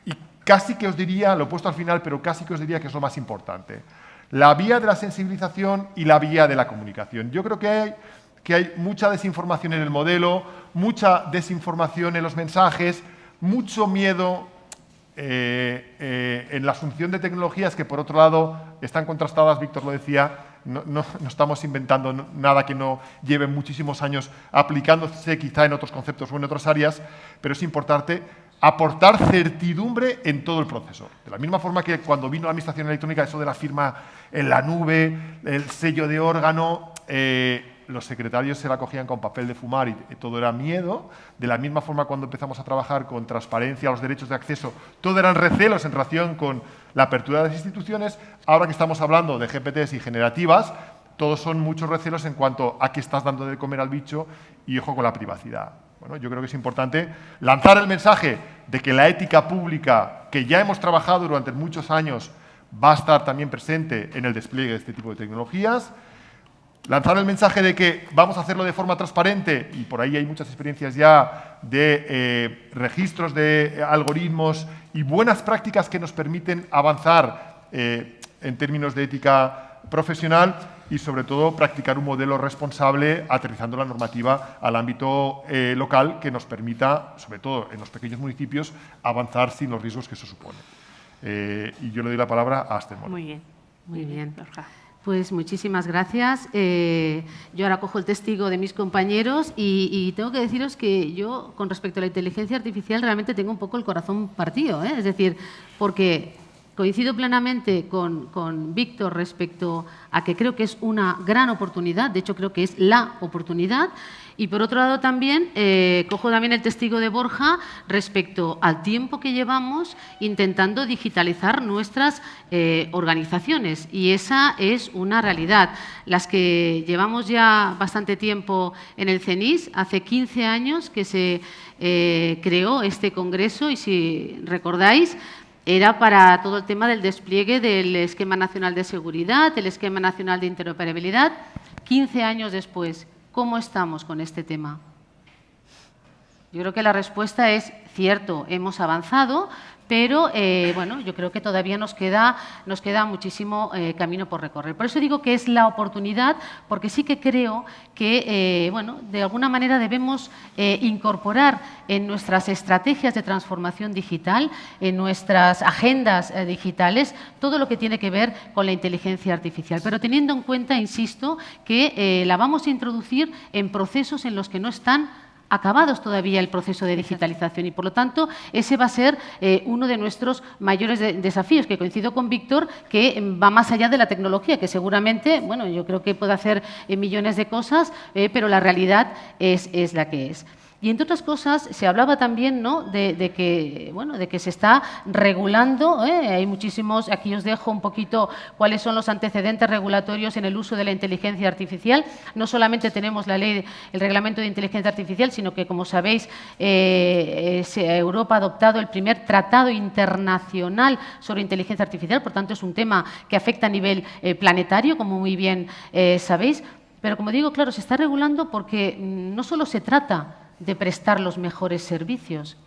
Speaker 3: y casi que os diría, lo he puesto al final, pero casi que os diría que es lo más importante, la vía de la sensibilización y la vía de la comunicación. Yo creo que hay mucha desinformación en el modelo, mucha desinformación en los mensajes, mucho miedo en la asunción de tecnologías que, por otro lado, están contrastadas, Víctor lo decía, no estamos inventando nada que no lleve muchísimos años aplicándose quizá en otros conceptos o en otras áreas, pero es importante aportar certidumbre en todo el proceso. De la misma forma que cuando vino la administración electrónica, eso de la firma en la nube, el sello de órgano, los secretarios se la cogían con papel de fumar y todo era miedo. De la misma forma, cuando empezamos a trabajar con transparencia, los derechos de acceso, todo eran recelos en relación con la apertura de las instituciones. Ahora que estamos hablando de GPTs y generativas, todos son muchos recelos en cuanto a qué estás dando de comer al bicho y ojo con la privacidad. Bueno, yo creo que es importante lanzar el mensaje de que la ética pública, que ya hemos trabajado durante muchos años, va a estar también presente en el despliegue de este tipo de tecnologías. Lanzar el mensaje de que vamos a hacerlo de forma transparente, y por ahí hay muchas experiencias ya de registros de algoritmos y buenas prácticas que nos permiten avanzar en términos de ética profesional y, sobre todo, practicar un modelo responsable aterrizando la normativa al ámbito local que nos permita, sobre todo en los pequeños municipios, avanzar sin los riesgos que eso supone. Y yo le doy la palabra a Aster Moro.
Speaker 1: Muy bien, Borja.
Speaker 4: Pues muchísimas gracias. Yo ahora cojo el testigo de mis compañeros y tengo que deciros que yo, con respecto a la inteligencia artificial, realmente tengo un poco el corazón partido, ¿eh? Es decir, porque coincido plenamente con Víctor respecto a que creo que es una gran oportunidad, de hecho creo que es la oportunidad. Y por otro lado también, cojo también el testigo de Borja respecto al tiempo que llevamos intentando digitalizar nuestras organizaciones. Y esa es una realidad. Las que llevamos ya bastante tiempo en el CENIS, hace 15 años que se creó este congreso y, si recordáis, era para todo el tema del despliegue del Esquema Nacional de Seguridad, el Esquema Nacional de Interoperabilidad. 15 años después, ¿cómo estamos con este tema? Yo creo que la respuesta es cierto, hemos avanzado, pero bueno, yo creo que todavía nos queda muchísimo camino por recorrer. Por eso digo que es la oportunidad, porque sí que creo que bueno, de alguna manera debemos incorporar en nuestras estrategias de transformación digital, en nuestras agendas digitales, todo lo que tiene que ver con la inteligencia artificial, pero teniendo en cuenta, insisto, que la vamos a introducir en procesos en los que no están acabados todavía el proceso de digitalización y, por lo tanto, ese va a ser uno de nuestros mayores desafíos, que coincido con Víctor, que va más allá de la tecnología, que seguramente, bueno, yo creo que puede hacer millones de cosas, pero la realidad es la que es. Y, entre otras cosas, se hablaba también, ¿no?, de que se está regulando. Hay muchísimos, aquí os dejo un poquito cuáles son los antecedentes regulatorios en el uso de la inteligencia artificial. No solamente tenemos la ley, el reglamento de inteligencia artificial, sino que, como sabéis, Europa ha adoptado el primer tratado internacional sobre inteligencia artificial. Por tanto, es un tema que afecta a nivel planetario, como muy bien sabéis. Pero, como digo, claro, se está regulando porque no solo se trata de prestar los mejores servicios.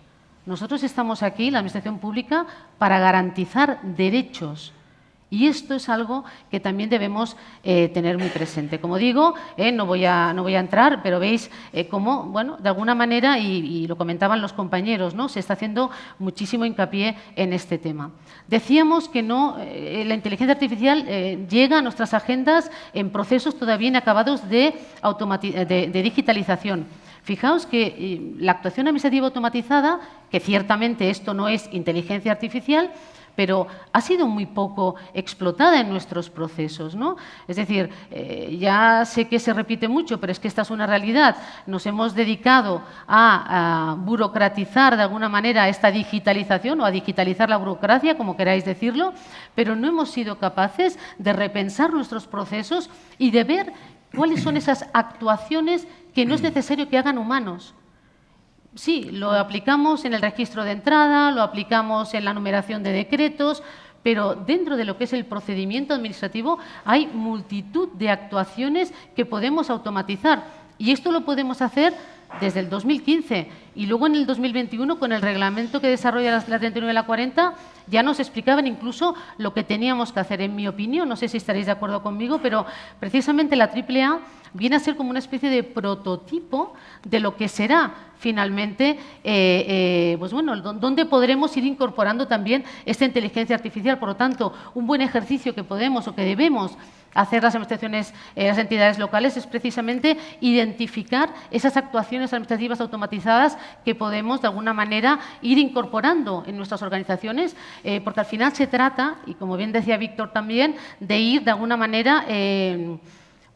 Speaker 4: Nosotros estamos aquí, la Administración Pública, para garantizar derechos. Y esto es algo que también debemos tener muy presente. Como digo, no voy a entrar, pero veis cómo, bueno, de alguna manera, y lo comentaban los compañeros, ¿no?, se está haciendo muchísimo hincapié en este tema. Decíamos que no, la inteligencia artificial llega a nuestras agendas en procesos todavía inacabados de digitalización. Fijaos que la actuación administrativa automatizada, que ciertamente esto no es inteligencia artificial, pero ha sido muy poco explotada en nuestros procesos, ¿no? Es decir, ya sé que se repite mucho, pero es que esta es una realidad. Nos hemos dedicado a burocratizar de alguna manera esta digitalización o a digitalizar la burocracia, como queráis decirlo, pero no hemos sido capaces de repensar nuestros procesos y de ver cuáles son esas actuaciones que no es necesario que hagan humanos. Sí, lo aplicamos en el registro de entrada, lo aplicamos en la numeración de decretos, pero dentro de lo que es el procedimiento administrativo hay multitud de actuaciones que podemos automatizar. Y esto lo podemos hacer desde el 2015 y luego en el 2021 con el reglamento que desarrolla la 39 y la 40 ya nos explicaban incluso lo que teníamos que hacer, en mi opinión. No sé si estaréis de acuerdo conmigo, pero precisamente la AAA viene a ser como una especie de prototipo de lo que será finalmente, pues bueno, donde podremos ir incorporando también esta inteligencia artificial. Por lo tanto, un buen ejercicio que podemos o que debemos hacer las administraciones, las entidades locales, es precisamente identificar esas actuaciones administrativas automatizadas que podemos, de alguna manera, ir incorporando en nuestras organizaciones, porque al final se trata, y como bien decía Víctor también, de ir, de alguna manera,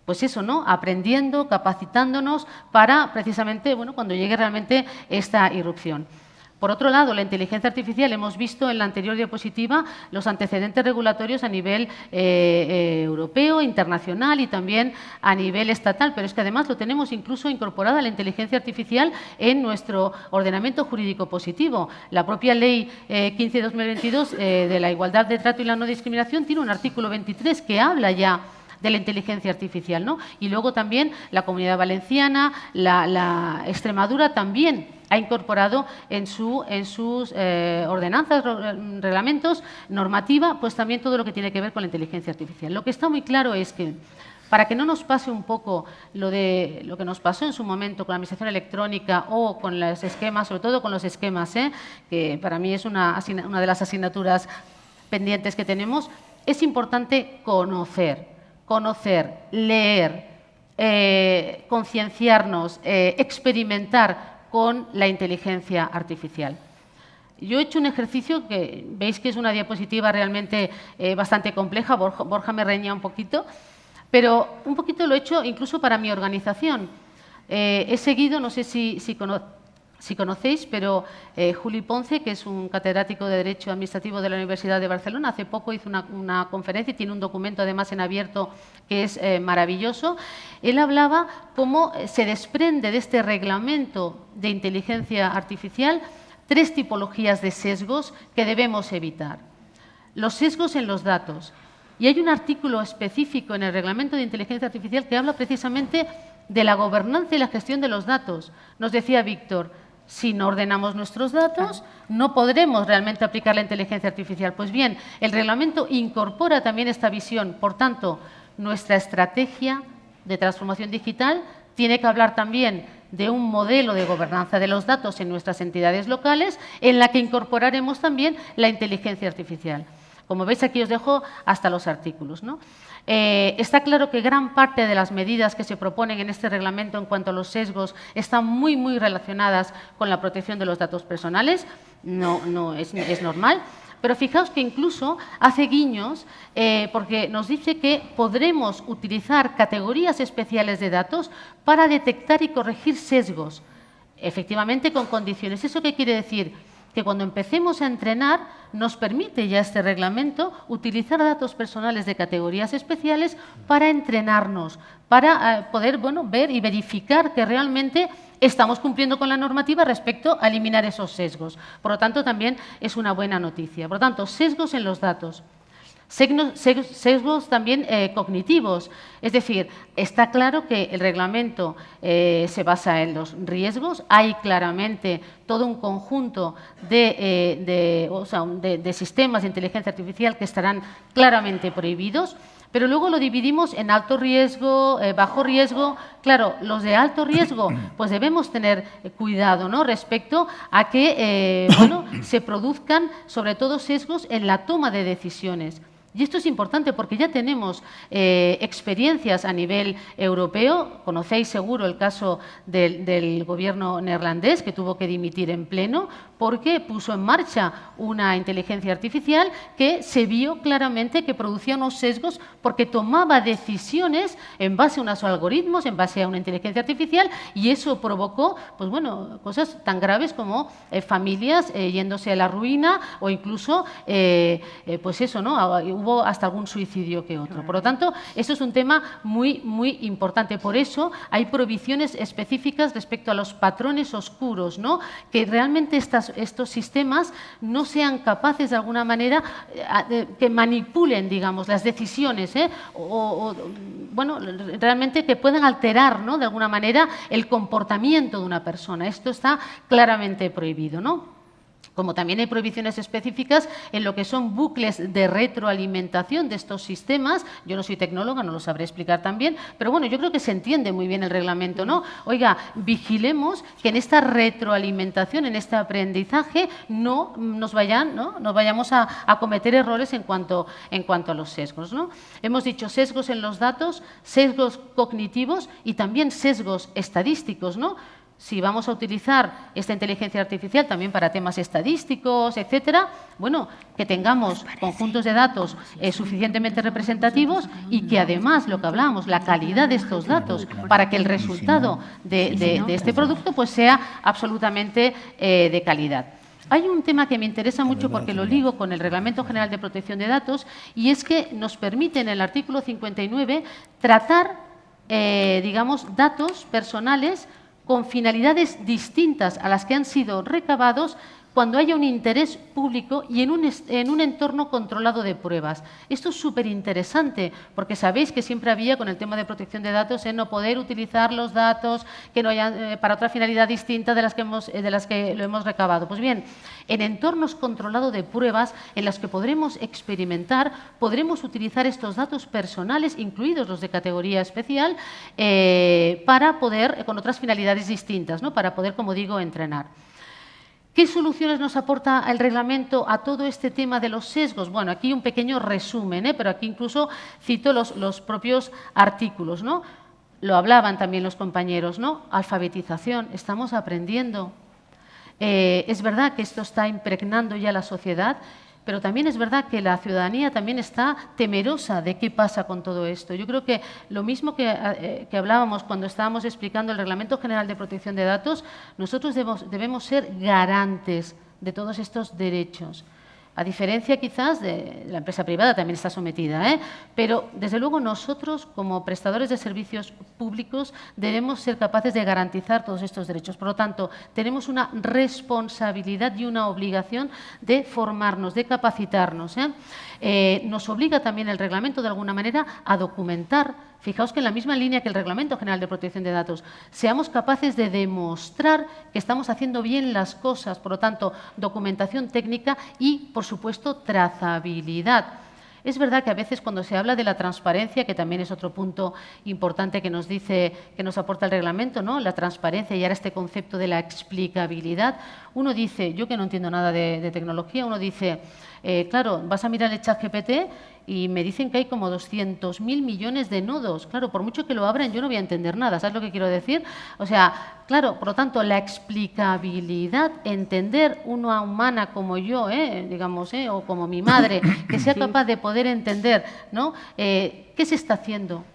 Speaker 4: pues eso, ¿no?, aprendiendo, capacitándonos para, precisamente, bueno, cuando llegue realmente esta irrupción. Por otro lado, la inteligencia artificial, hemos visto en la anterior diapositiva los antecedentes regulatorios a nivel europeo, internacional y también a nivel estatal, pero es que además lo tenemos incluso incorporada la inteligencia artificial en nuestro ordenamiento jurídico positivo. La propia Ley 15/2022 de la igualdad de trato y la no discriminación tiene un artículo 23 que habla ya de la inteligencia artificial, ¿no? Y luego también la Comunidad Valenciana, la Extremadura también ha incorporado en sus ordenanzas, reglamentos, normativa, pues también todo lo que tiene que ver con la inteligencia artificial. Lo que está muy claro es que, para que no nos pase un poco lo que nos pasó en su momento con la administración electrónica o con los esquemas, sobre todo con los esquemas, que para mí es una de las asignaturas pendientes que tenemos, es importante conocer, leer, concienciarnos, experimentar con la inteligencia artificial. Yo he hecho un ejercicio que veis que es una diapositiva realmente bastante compleja, Borja me reñía un poquito, pero un poquito lo he hecho incluso para mi organización. He seguido, no sé si conocéis, pero Juli Ponce, que es un catedrático de Derecho Administrativo de la Universidad de Barcelona, hace poco hizo una conferencia y tiene un documento además en abierto que es maravilloso. Él hablaba cómo se desprende de este reglamento de inteligencia artificial 3 tipologías de sesgos que debemos evitar. Los sesgos en los datos. Y hay un artículo específico en el reglamento de inteligencia artificial que habla precisamente de la gobernanza y la gestión de los datos. Nos decía Víctor, si no ordenamos nuestros datos, no podremos realmente aplicar la inteligencia artificial. Pues bien, el reglamento incorpora también esta visión. Por tanto, nuestra estrategia de transformación digital tiene que hablar también de un modelo de gobernanza de los datos en nuestras entidades locales, en la que incorporaremos también la inteligencia artificial. Como veis, aquí os dejo hasta los artículos, ¿no? Está claro que gran parte de las medidas que se proponen en este reglamento en cuanto a los sesgos están muy relacionadas con la protección de los datos personales, no es normal, pero fijaos que incluso hace guiños porque nos dice que podremos utilizar categorías especiales de datos para detectar y corregir sesgos, efectivamente con condiciones. ¿Eso qué quiere decir? Que cuando empecemos a entrenar nos permite ya este reglamento utilizar datos personales de categorías especiales para entrenarnos, para poder ver y verificar que realmente estamos cumpliendo con la normativa respecto a eliminar esos sesgos. Por lo tanto, también es una buena noticia. Por lo tanto, sesgos en los datos. Sesgos también cognitivos, es decir, está claro que el reglamento se basa en los riesgos, hay claramente todo un conjunto de sistemas de inteligencia artificial que estarán claramente prohibidos, pero luego lo dividimos en alto riesgo, bajo riesgo. Claro, los de alto riesgo, pues debemos tener cuidado, ¿no?, respecto a que se produzcan sobre todo sesgos en la toma de decisiones. Y esto es importante porque ya tenemos experiencias a nivel europeo. Conocéis seguro el caso del gobierno neerlandés, que tuvo que dimitir en pleno porque puso en marcha una inteligencia artificial que se vio claramente que producía unos sesgos porque tomaba decisiones en base a unos algoritmos, en base a una inteligencia artificial, y eso provocó cosas tan graves como familias yéndose a la ruina o incluso hubo hasta algún suicidio que otro. Por lo tanto, eso es un tema muy importante. Por eso hay prohibiciones específicas respecto a los patrones oscuros, ¿no?, que realmente estas estos sistemas no sean capaces de alguna manera que manipulen, digamos, las decisiones, bueno, realmente que puedan alterar, ¿no?, de alguna manera el comportamiento de una persona. Esto está claramente prohibido, ¿no? Como también hay prohibiciones específicas en lo que son bucles de retroalimentación de estos sistemas. Yo no soy tecnóloga, no lo sabré explicar también, pero bueno, yo creo que se entiende muy bien el reglamento, ¿no? Oiga, vigilemos que en esta retroalimentación, en este aprendizaje, no vayamos a cometer errores en cuanto a los sesgos, ¿no? Hemos dicho sesgos en los datos, sesgos cognitivos y también sesgos estadísticos, ¿no? Si vamos a utilizar esta inteligencia artificial también para temas estadísticos, etcétera, bueno, que tengamos conjuntos de datos suficientemente representativos y que además, lo que hablábamos, la calidad de estos datos, para que el resultado de este producto pues sea absolutamente de calidad. Hay un tema que me interesa mucho porque lo ligo con el Reglamento General de Protección de Datos, y es que nos permite en el artículo 59 tratar, digamos, datos personales con finalidades distintas a las que han sido recabados cuando haya un interés público y en un entorno controlado de pruebas. Esto es súper interesante, porque sabéis que siempre había con el tema de protección de datos en no poder utilizar los datos que no hayan, para otra finalidad distinta de las que lo hemos recabado. Pues bien, en entornos controlados de pruebas en los que podremos experimentar, podremos utilizar estos datos personales, incluidos los de categoría especial, para poder, con otras finalidades distintas, ¿no?, para poder, como digo, entrenar. ¿Qué soluciones nos aporta el reglamento a todo este tema de los sesgos? Bueno, aquí un pequeño resumen, pero aquí incluso cito los propios artículos, ¿no? Lo hablaban también los compañeros, ¿no? Alfabetización, estamos aprendiendo. Es verdad que esto está impregnando ya la sociedad, pero también es verdad que la ciudadanía también está temerosa de qué pasa con todo esto. Yo creo que lo mismo que hablábamos cuando estábamos explicando el Reglamento General de Protección de Datos, nosotros debemos ser garantes de todos estos derechos. A diferencia quizás de la empresa privada, también está sometida, pero desde luego nosotros como prestadores de servicios públicos debemos ser capaces de garantizar todos estos derechos. Por lo tanto, tenemos una responsabilidad y una obligación de formarnos, de capacitarnos. Nos obliga también el reglamento de alguna manera a documentar. Fijaos que en la misma línea que el Reglamento General de Protección de Datos, seamos capaces de demostrar que estamos haciendo bien las cosas, por lo tanto, documentación técnica y, por supuesto, trazabilidad. Es verdad que a veces cuando se habla de la transparencia, que también es otro punto importante que nos dice, que nos aporta el reglamento, ¿no?, la transparencia y ahora este concepto de la explicabilidad, uno dice, yo que no entiendo nada de tecnología, uno dice, claro, vas a mirar el ChatGPT y me dicen que hay como 200.000 millones de nodos. Claro, por mucho que lo abran, yo no voy a entender nada. ¿Sabes lo que quiero decir? O sea, claro, por lo tanto, la explicabilidad, entender una humana como yo, digamos, o como mi madre, que sea capaz de poder entender, ¿no?, qué se está haciendo.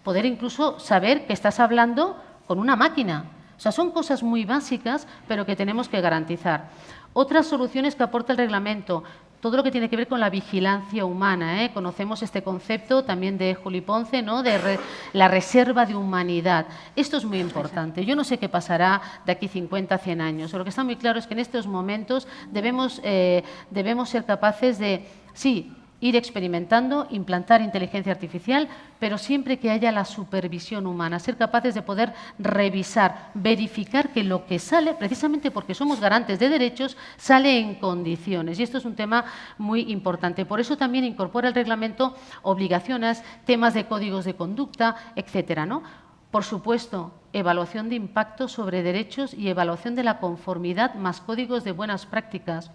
Speaker 4: Poder incluso saber que estás hablando con una máquina. O sea, son cosas muy básicas, pero que tenemos que garantizar. Otras soluciones que aporta el reglamento, todo lo que tiene que ver con la vigilancia humana. Conocemos este concepto también de Juli Ponce, ¿no?, de la reserva de humanidad. Esto es muy importante. Yo no sé qué pasará de aquí 50, 100 años. Lo que está muy claro es que en estos momentos debemos ser capaces de, sí, ir experimentando, implantar inteligencia artificial, pero siempre que haya la supervisión humana, ser capaces de poder revisar, verificar que lo que sale, precisamente porque somos garantes de derechos, sale en condiciones. Y esto es un tema muy importante. Por eso también incorpora el reglamento obligaciones, temas de códigos de conducta, etcétera, ¿no? Por supuesto, evaluación de impacto sobre derechos y evaluación de la conformidad más códigos de buenas prácticas.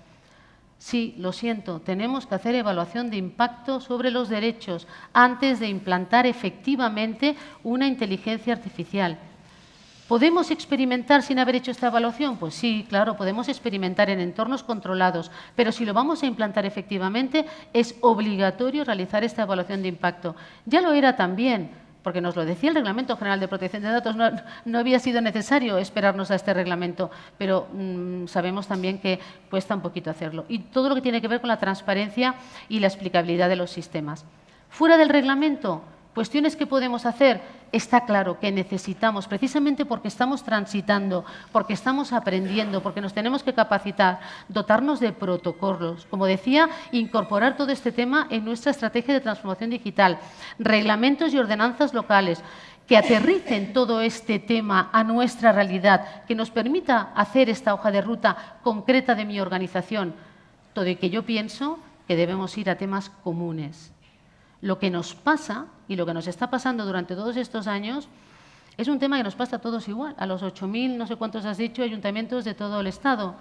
Speaker 4: Sí, lo siento, tenemos que hacer evaluación de impacto sobre los derechos antes de implantar efectivamente una inteligencia artificial. ¿Podemos experimentar sin haber hecho esta evaluación? Pues sí, claro, podemos experimentar en entornos controlados, pero si lo vamos a implantar efectivamente, es obligatorio realizar esta evaluación de impacto. Ya lo era también, porque nos lo decía el Reglamento General de Protección de Datos, no había sido necesario esperarnos a este reglamento, pero sabemos también que cuesta un poquito hacerlo. Y todo lo que tiene que ver con la transparencia y la explicabilidad de los sistemas. Fuera del reglamento, cuestiones que podemos hacer, está claro que necesitamos, precisamente porque estamos transitando, porque estamos aprendiendo, porque nos tenemos que capacitar, dotarnos de protocolos. Como decía, incorporar todo este tema en nuestra estrategia de transformación digital, reglamentos y ordenanzas locales, que aterricen todo este tema a nuestra realidad, que nos permita hacer esta hoja de ruta concreta de mi organización. Todo y que yo pienso que debemos ir a temas comunes. Lo que nos pasa y lo que nos está pasando durante todos estos años es un tema que nos pasa a todos igual, a los 8.000, no sé cuántos has dicho, ayuntamientos de todo el Estado.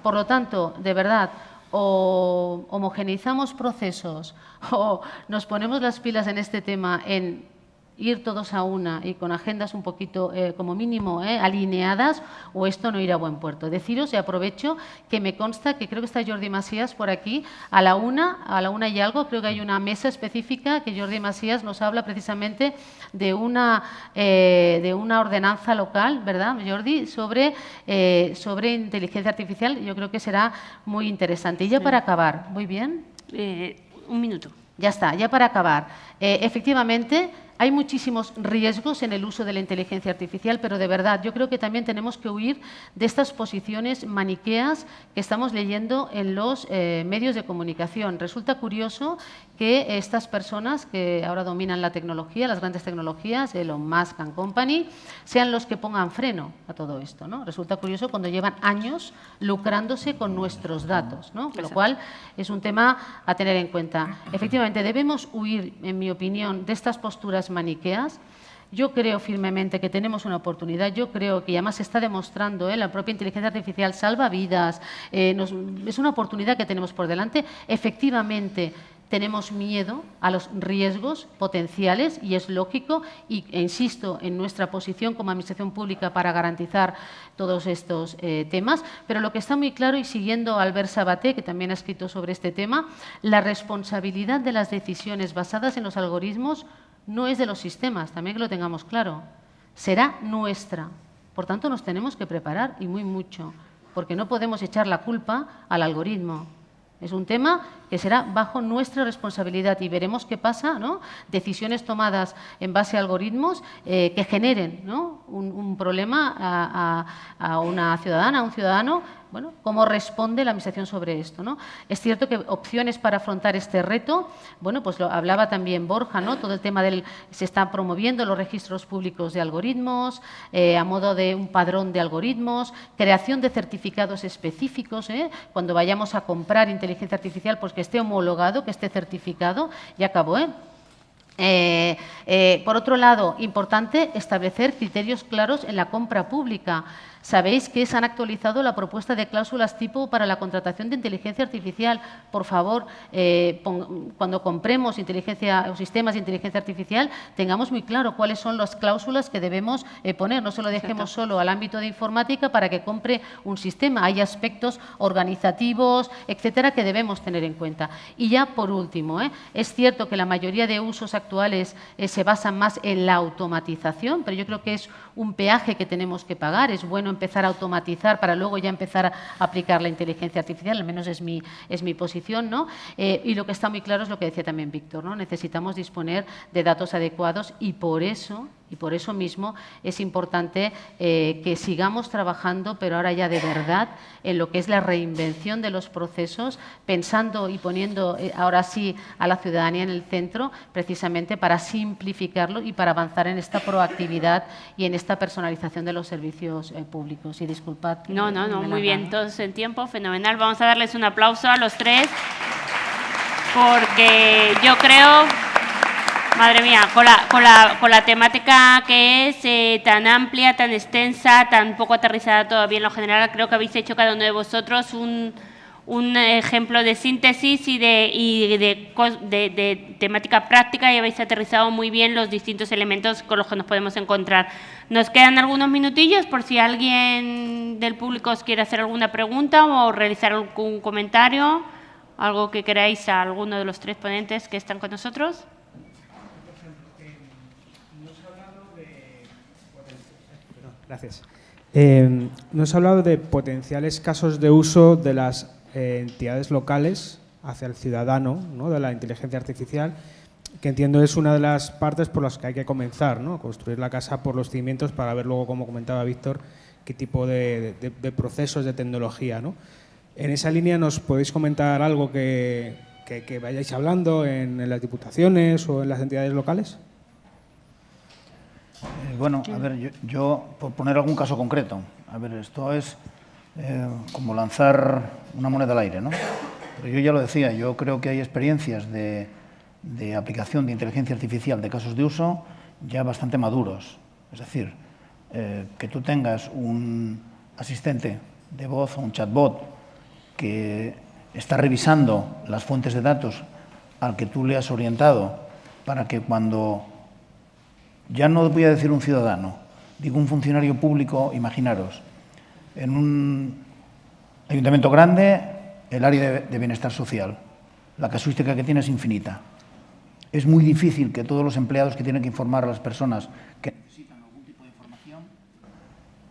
Speaker 4: Por lo tanto, de verdad, o homogeneizamos procesos o nos ponemos las pilas en este tema, en ir todos a una y con agendas un poquito, como mínimo, alineadas, o esto no irá a buen puerto. Deciros, y aprovecho, que me consta que creo que está Jordi Masías por aquí, a la una y algo, creo que hay una mesa específica que Jordi Masías nos habla precisamente de una ordenanza local, ¿verdad, Jordi?, sobre inteligencia artificial. Yo creo que será muy interesante. Y ya para acabar, ¿voy bien?
Speaker 1: Un minuto.
Speaker 4: Ya está, ya para acabar. Efectivamente, hay muchísimos riesgos en el uso de la inteligencia artificial, pero de verdad yo creo que también tenemos que huir de estas posiciones maniqueas que estamos leyendo en los medios de comunicación. Resulta curioso que estas personas que ahora dominan la tecnología, las grandes tecnologías, Elon Musk and Company, sean los que pongan freno a todo esto, ¿no? Resulta curioso cuando llevan años lucrándose con nuestros datos, ¿no? Con lo cual es un tema a tener en cuenta. Efectivamente, debemos huir, en mi opinión, de estas posturas maniqueas. Yo creo firmemente que tenemos una oportunidad. Yo creo que además se está demostrando, la propia inteligencia artificial salva vidas. Es una oportunidad que tenemos por delante. Efectivamente, tenemos miedo a los riesgos potenciales y es lógico, e insisto en nuestra posición como Administración Pública para garantizar todos estos temas, pero lo que está muy claro, y siguiendo a Albert Sabaté, que también ha escrito sobre este tema, la responsabilidad de las decisiones basadas en los algoritmos no es de los sistemas, también que lo tengamos claro, será nuestra. Por tanto, nos tenemos que preparar y muy mucho, porque no podemos echar la culpa al algoritmo. Es un tema que será bajo nuestra responsabilidad y veremos qué pasa, ¿no? Decisiones tomadas en base a algoritmos que generen, ¿no?, un problema a una ciudadana, a un ciudadano. Bueno, ¿cómo responde la Administración sobre esto, ¿no? Es cierto que opciones para afrontar este reto, bueno, pues lo hablaba también Borja, ¿no? Todo el tema se está promoviendo los registros públicos de algoritmos, a modo de un padrón de algoritmos, creación de certificados específicos, cuando vayamos a comprar inteligencia artificial, pues que esté homologado, que esté certificado, y acabó, por otro lado, importante establecer criterios claros en la compra pública. Sabéis que se han actualizado la propuesta de cláusulas tipo para la contratación de inteligencia artificial. Por favor, cuando compremos inteligencia o sistemas de inteligencia artificial, tengamos muy claro cuáles son las cláusulas que debemos poner. No se lo dejemos solo al ámbito de informática para que compre un sistema. Hay aspectos organizativos, etcétera, que debemos tener en cuenta. Y ya por último, es cierto que la mayoría de usos actuales se basan más en la automatización, pero yo creo que es un peaje que tenemos que pagar. Es bueno empezar a automatizar para luego ya empezar a aplicar la inteligencia artificial, al menos es mi posición, ¿no? Y lo que está muy claro es lo que decía también Víctor, ¿no? Necesitamos disponer de datos adecuados y por eso mismo es importante que sigamos trabajando, pero ahora ya de verdad, en lo que es la reinvención de los procesos, pensando y poniendo ahora sí a la ciudadanía en el centro, precisamente para simplificarlo y para avanzar en esta proactividad y en esta personalización de los servicios públicos. Y disculpad.
Speaker 1: No, muy bien, todos en tiempo, fenomenal. Vamos a darles un aplauso a los tres, porque yo creo... Madre mía, con la temática que es tan amplia, tan extensa, tan poco aterrizada todavía en lo general, creo que habéis hecho cada uno de vosotros un ejemplo de síntesis y de temática práctica, y habéis aterrizado muy bien los distintos elementos con los que nos podemos encontrar. Nos quedan algunos minutillos por si alguien del público os quiere hacer alguna pregunta o realizar algún comentario, algo que queráis a alguno de los tres ponentes que están con nosotros.
Speaker 5: Gracias. Nos ha hablado de potenciales casos de uso de las entidades locales hacia el ciudadano, ¿no?, de la inteligencia artificial, que entiendo es una de las partes por las que hay que comenzar, ¿no? Construir la casa por los cimientos para ver luego, como comentaba Víctor, qué tipo de procesos de tecnología, ¿no? En esa línea, ¿nos podéis comentar algo que vayáis hablando en las diputaciones o en las entidades locales?
Speaker 2: Bueno, a ver, yo por poner algún caso concreto, a ver, esto es como lanzar una moneda al aire, ¿no? Pero yo ya lo decía, yo creo que hay experiencias de aplicación de inteligencia artificial de casos de uso ya bastante maduros. Es decir, que tú tengas un asistente de voz o un chatbot que está revisando las fuentes de datos al que tú le has orientado para que cuando, ya no voy a decir un ciudadano, digo un funcionario público, imaginaros, en un ayuntamiento grande, el área de bienestar social, la casuística que tiene es infinita. Es muy difícil que todos los empleados que tienen que informar a las personas que necesitan algún tipo de información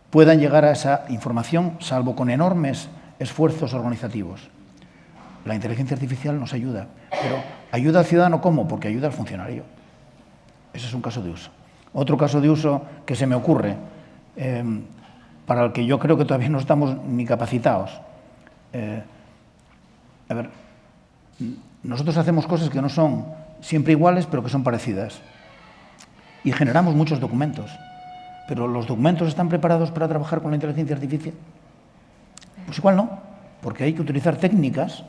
Speaker 2: puedan llegar a esa información, salvo con enormes esfuerzos organizativos. La inteligencia artificial nos ayuda, pero ¿ayuda al ciudadano cómo? Porque ayuda al funcionario. Ese es un caso de uso. Otro caso de uso que se me ocurre, para el que yo creo que todavía no estamos ni capacitados. A ver, nosotros hacemos cosas que no son siempre iguales, pero que son parecidas. Y generamos muchos documentos. ¿Pero los documentos están preparados para trabajar con la inteligencia artificial? Pues igual no, porque hay que utilizar técnicas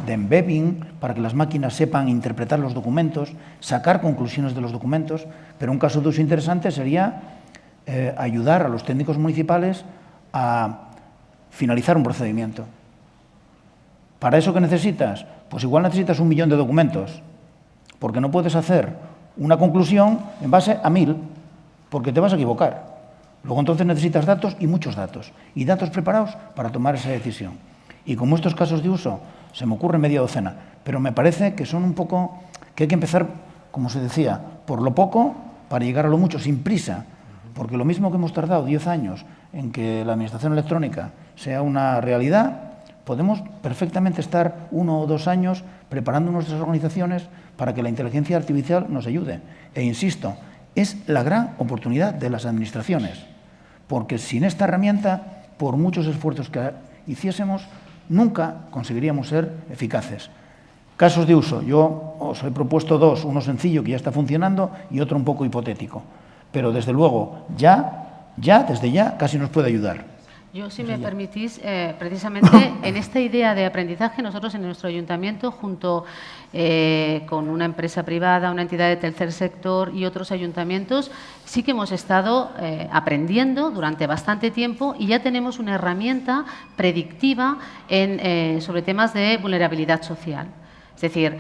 Speaker 2: de embedding para que las máquinas sepan interpretar los documentos, sacar conclusiones de los documentos, pero un caso de uso interesante sería ayudar a los técnicos municipales a finalizar un procedimiento. ¿Para eso qué necesitas? Pues igual necesitas 1 millón de documentos, porque no puedes hacer una conclusión en base a 1000, porque te vas a equivocar. Luego entonces necesitas datos y muchos datos, y datos preparados para tomar esa decisión. Y como estos casos de uso se me ocurre media docena, pero me parece que son un poco, que hay que empezar, como se decía, por lo poco para llegar a lo mucho, sin prisa, porque lo mismo que hemos tardado 10 años en que la administración electrónica sea una realidad, podemos perfectamente estar 1 o 2 años preparando nuestras organizaciones para que la inteligencia artificial nos ayude. E insisto, es la gran oportunidad de las administraciones, porque sin esta herramienta, por muchos esfuerzos que hiciésemos, nunca conseguiríamos ser eficaces. Casos de uso, yo os he propuesto 2, uno sencillo que ya está funcionando y otro un poco hipotético, pero desde luego desde ya casi nos puede ayudar.
Speaker 4: Yo, si me permitís, precisamente en esta idea de aprendizaje, nosotros en nuestro ayuntamiento, junto con una empresa privada, una entidad de tercer sector y otros ayuntamientos, sí que hemos estado aprendiendo durante bastante tiempo y ya tenemos una herramienta predictiva sobre temas de vulnerabilidad social. Es decir,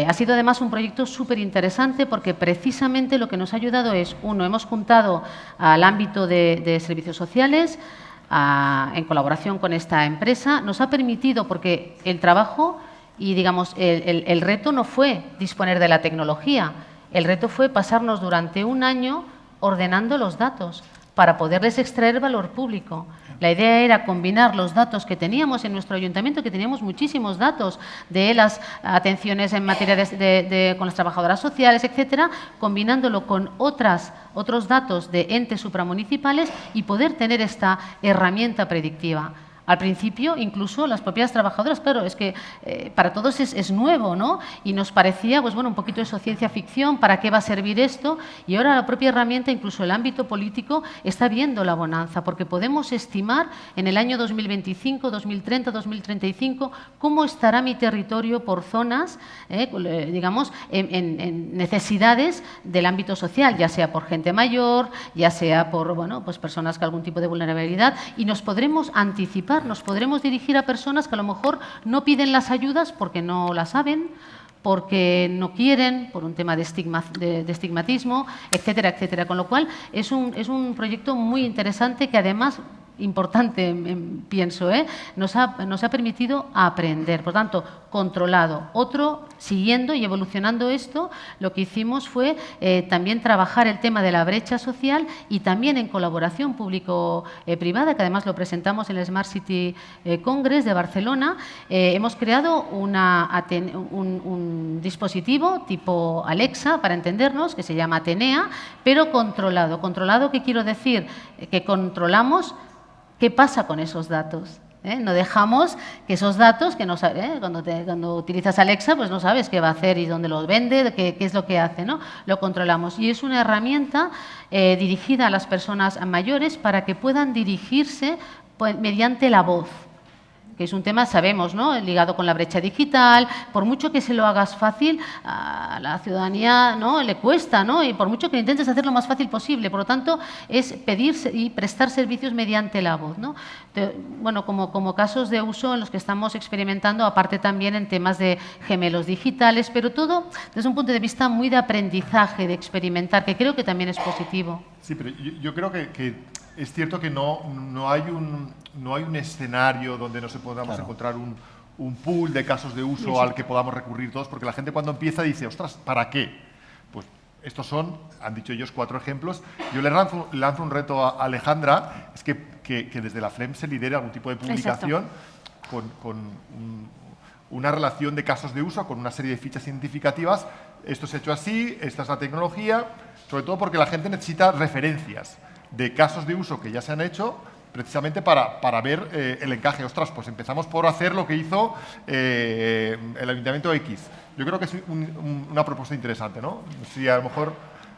Speaker 4: ha sido además un proyecto súper interesante porque precisamente lo que nos ha ayudado es, uno, hemos juntado al ámbito de servicios sociales, en colaboración con esta empresa, nos ha permitido, porque el trabajo y, digamos, el reto no fue disponer de la tecnología, el reto fue pasarnos durante 1 año ordenando los datos para poderles extraer valor público. La idea era combinar los datos que teníamos en nuestro ayuntamiento, que teníamos muchísimos datos de las atenciones en materia con las trabajadoras sociales, etcétera, combinándolo con otros datos de entes supramunicipales y poder tener esta herramienta predictiva. Al principio, incluso las propias trabajadoras, claro, es que para todos es nuevo, ¿no? Y nos parecía, pues bueno, un poquito eso, ciencia ficción, ¿para qué va a servir esto? Y ahora la propia herramienta, incluso el ámbito político, está viendo la bonanza, porque podemos estimar en el año 2025, 2030, 2035, cómo estará mi territorio por zonas, digamos, en necesidades del ámbito social, ya sea por gente mayor, ya sea por, bueno, pues personas con algún tipo de vulnerabilidad, y nos podremos anticipar, nos podremos dirigir a personas que a lo mejor no piden las ayudas porque no las saben, porque no quieren, por un tema de estigmatismo, etcétera, etcétera. Con lo cual, es un proyecto muy interesante que además importante, pienso, nos ha permitido aprender. Por tanto, controlado. Otro, siguiendo y evolucionando esto, lo que hicimos fue también trabajar el tema de la brecha social y también en colaboración público-privada, que además lo presentamos en el Smart City Congress de Barcelona. Hemos creado un dispositivo tipo Alexa, para entendernos, que se llama Atenea, pero controlado. ¿Controlado qué quiero decir? Que controlamos qué pasa con esos datos. No dejamos que esos datos, que no cuando utilizas Alexa, pues no sabes qué va a hacer y dónde los vende, qué es lo que hace, ¿no? Lo controlamos. Y es una herramienta dirigida a las personas mayores para que puedan dirigirse mediante la voz, que es un tema, sabemos, ¿no?, ligado con la brecha digital. Por mucho que se lo hagas fácil, a la ciudadanía, ¿no?, le cuesta, ¿no?, y por mucho que intentes hacerlo lo más fácil posible. Por lo tanto, es pedir y prestar servicios mediante la voz, ¿no? Bueno, como casos de uso en los que estamos experimentando, aparte también en temas de gemelos digitales, pero todo desde un punto de vista muy de aprendizaje, de experimentar, que creo que también es positivo.
Speaker 3: Sí, pero yo creo que es cierto que no hay un escenario donde nos podamos encontrar un pool de casos de uso al que podamos recurrir todos, porque la gente cuando empieza dice, ostras, ¿para qué? Pues estos han dicho ellos 4 ejemplos. Yo le lanzo un reto a Alejandra, es que desde la FLEM se lidere algún tipo de publicación con una relación de casos de uso, con una serie de fichas identificativas. Esto se ha hecho así, esta es la tecnología, sobre todo porque la gente necesita referencias de casos de uso que ya se han hecho, precisamente para ver el encaje. Ostras, pues empezamos por hacer lo que hizo el Ayuntamiento X. Yo creo que es una propuesta interesante, ¿no? Si a lo mejor,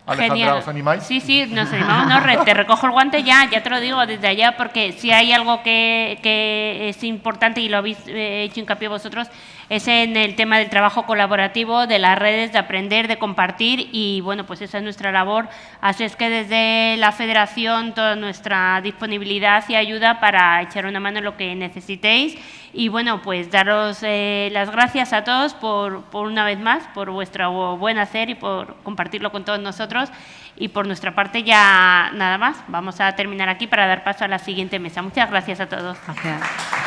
Speaker 3: Alejandra,
Speaker 1: Genial.
Speaker 3: ¿os animáis?
Speaker 1: Sí, nos animamos. No, te recojo el guante ya te lo digo desde allá, porque si hay algo que es importante y lo habéis hecho hincapié vosotros, es en el tema del trabajo colaborativo, de las redes, de aprender, de compartir, y bueno, pues esa es nuestra labor. Así es que desde la Federación toda nuestra disponibilidad y ayuda para echar una mano en lo que necesitéis. Y bueno, pues daros las gracias a todos por una vez más, por vuestro buen hacer y por compartirlo con todos nosotros. Y por nuestra parte ya nada más. Vamos a terminar aquí para dar paso a la siguiente mesa. Muchas gracias a todos.
Speaker 4: Gracias.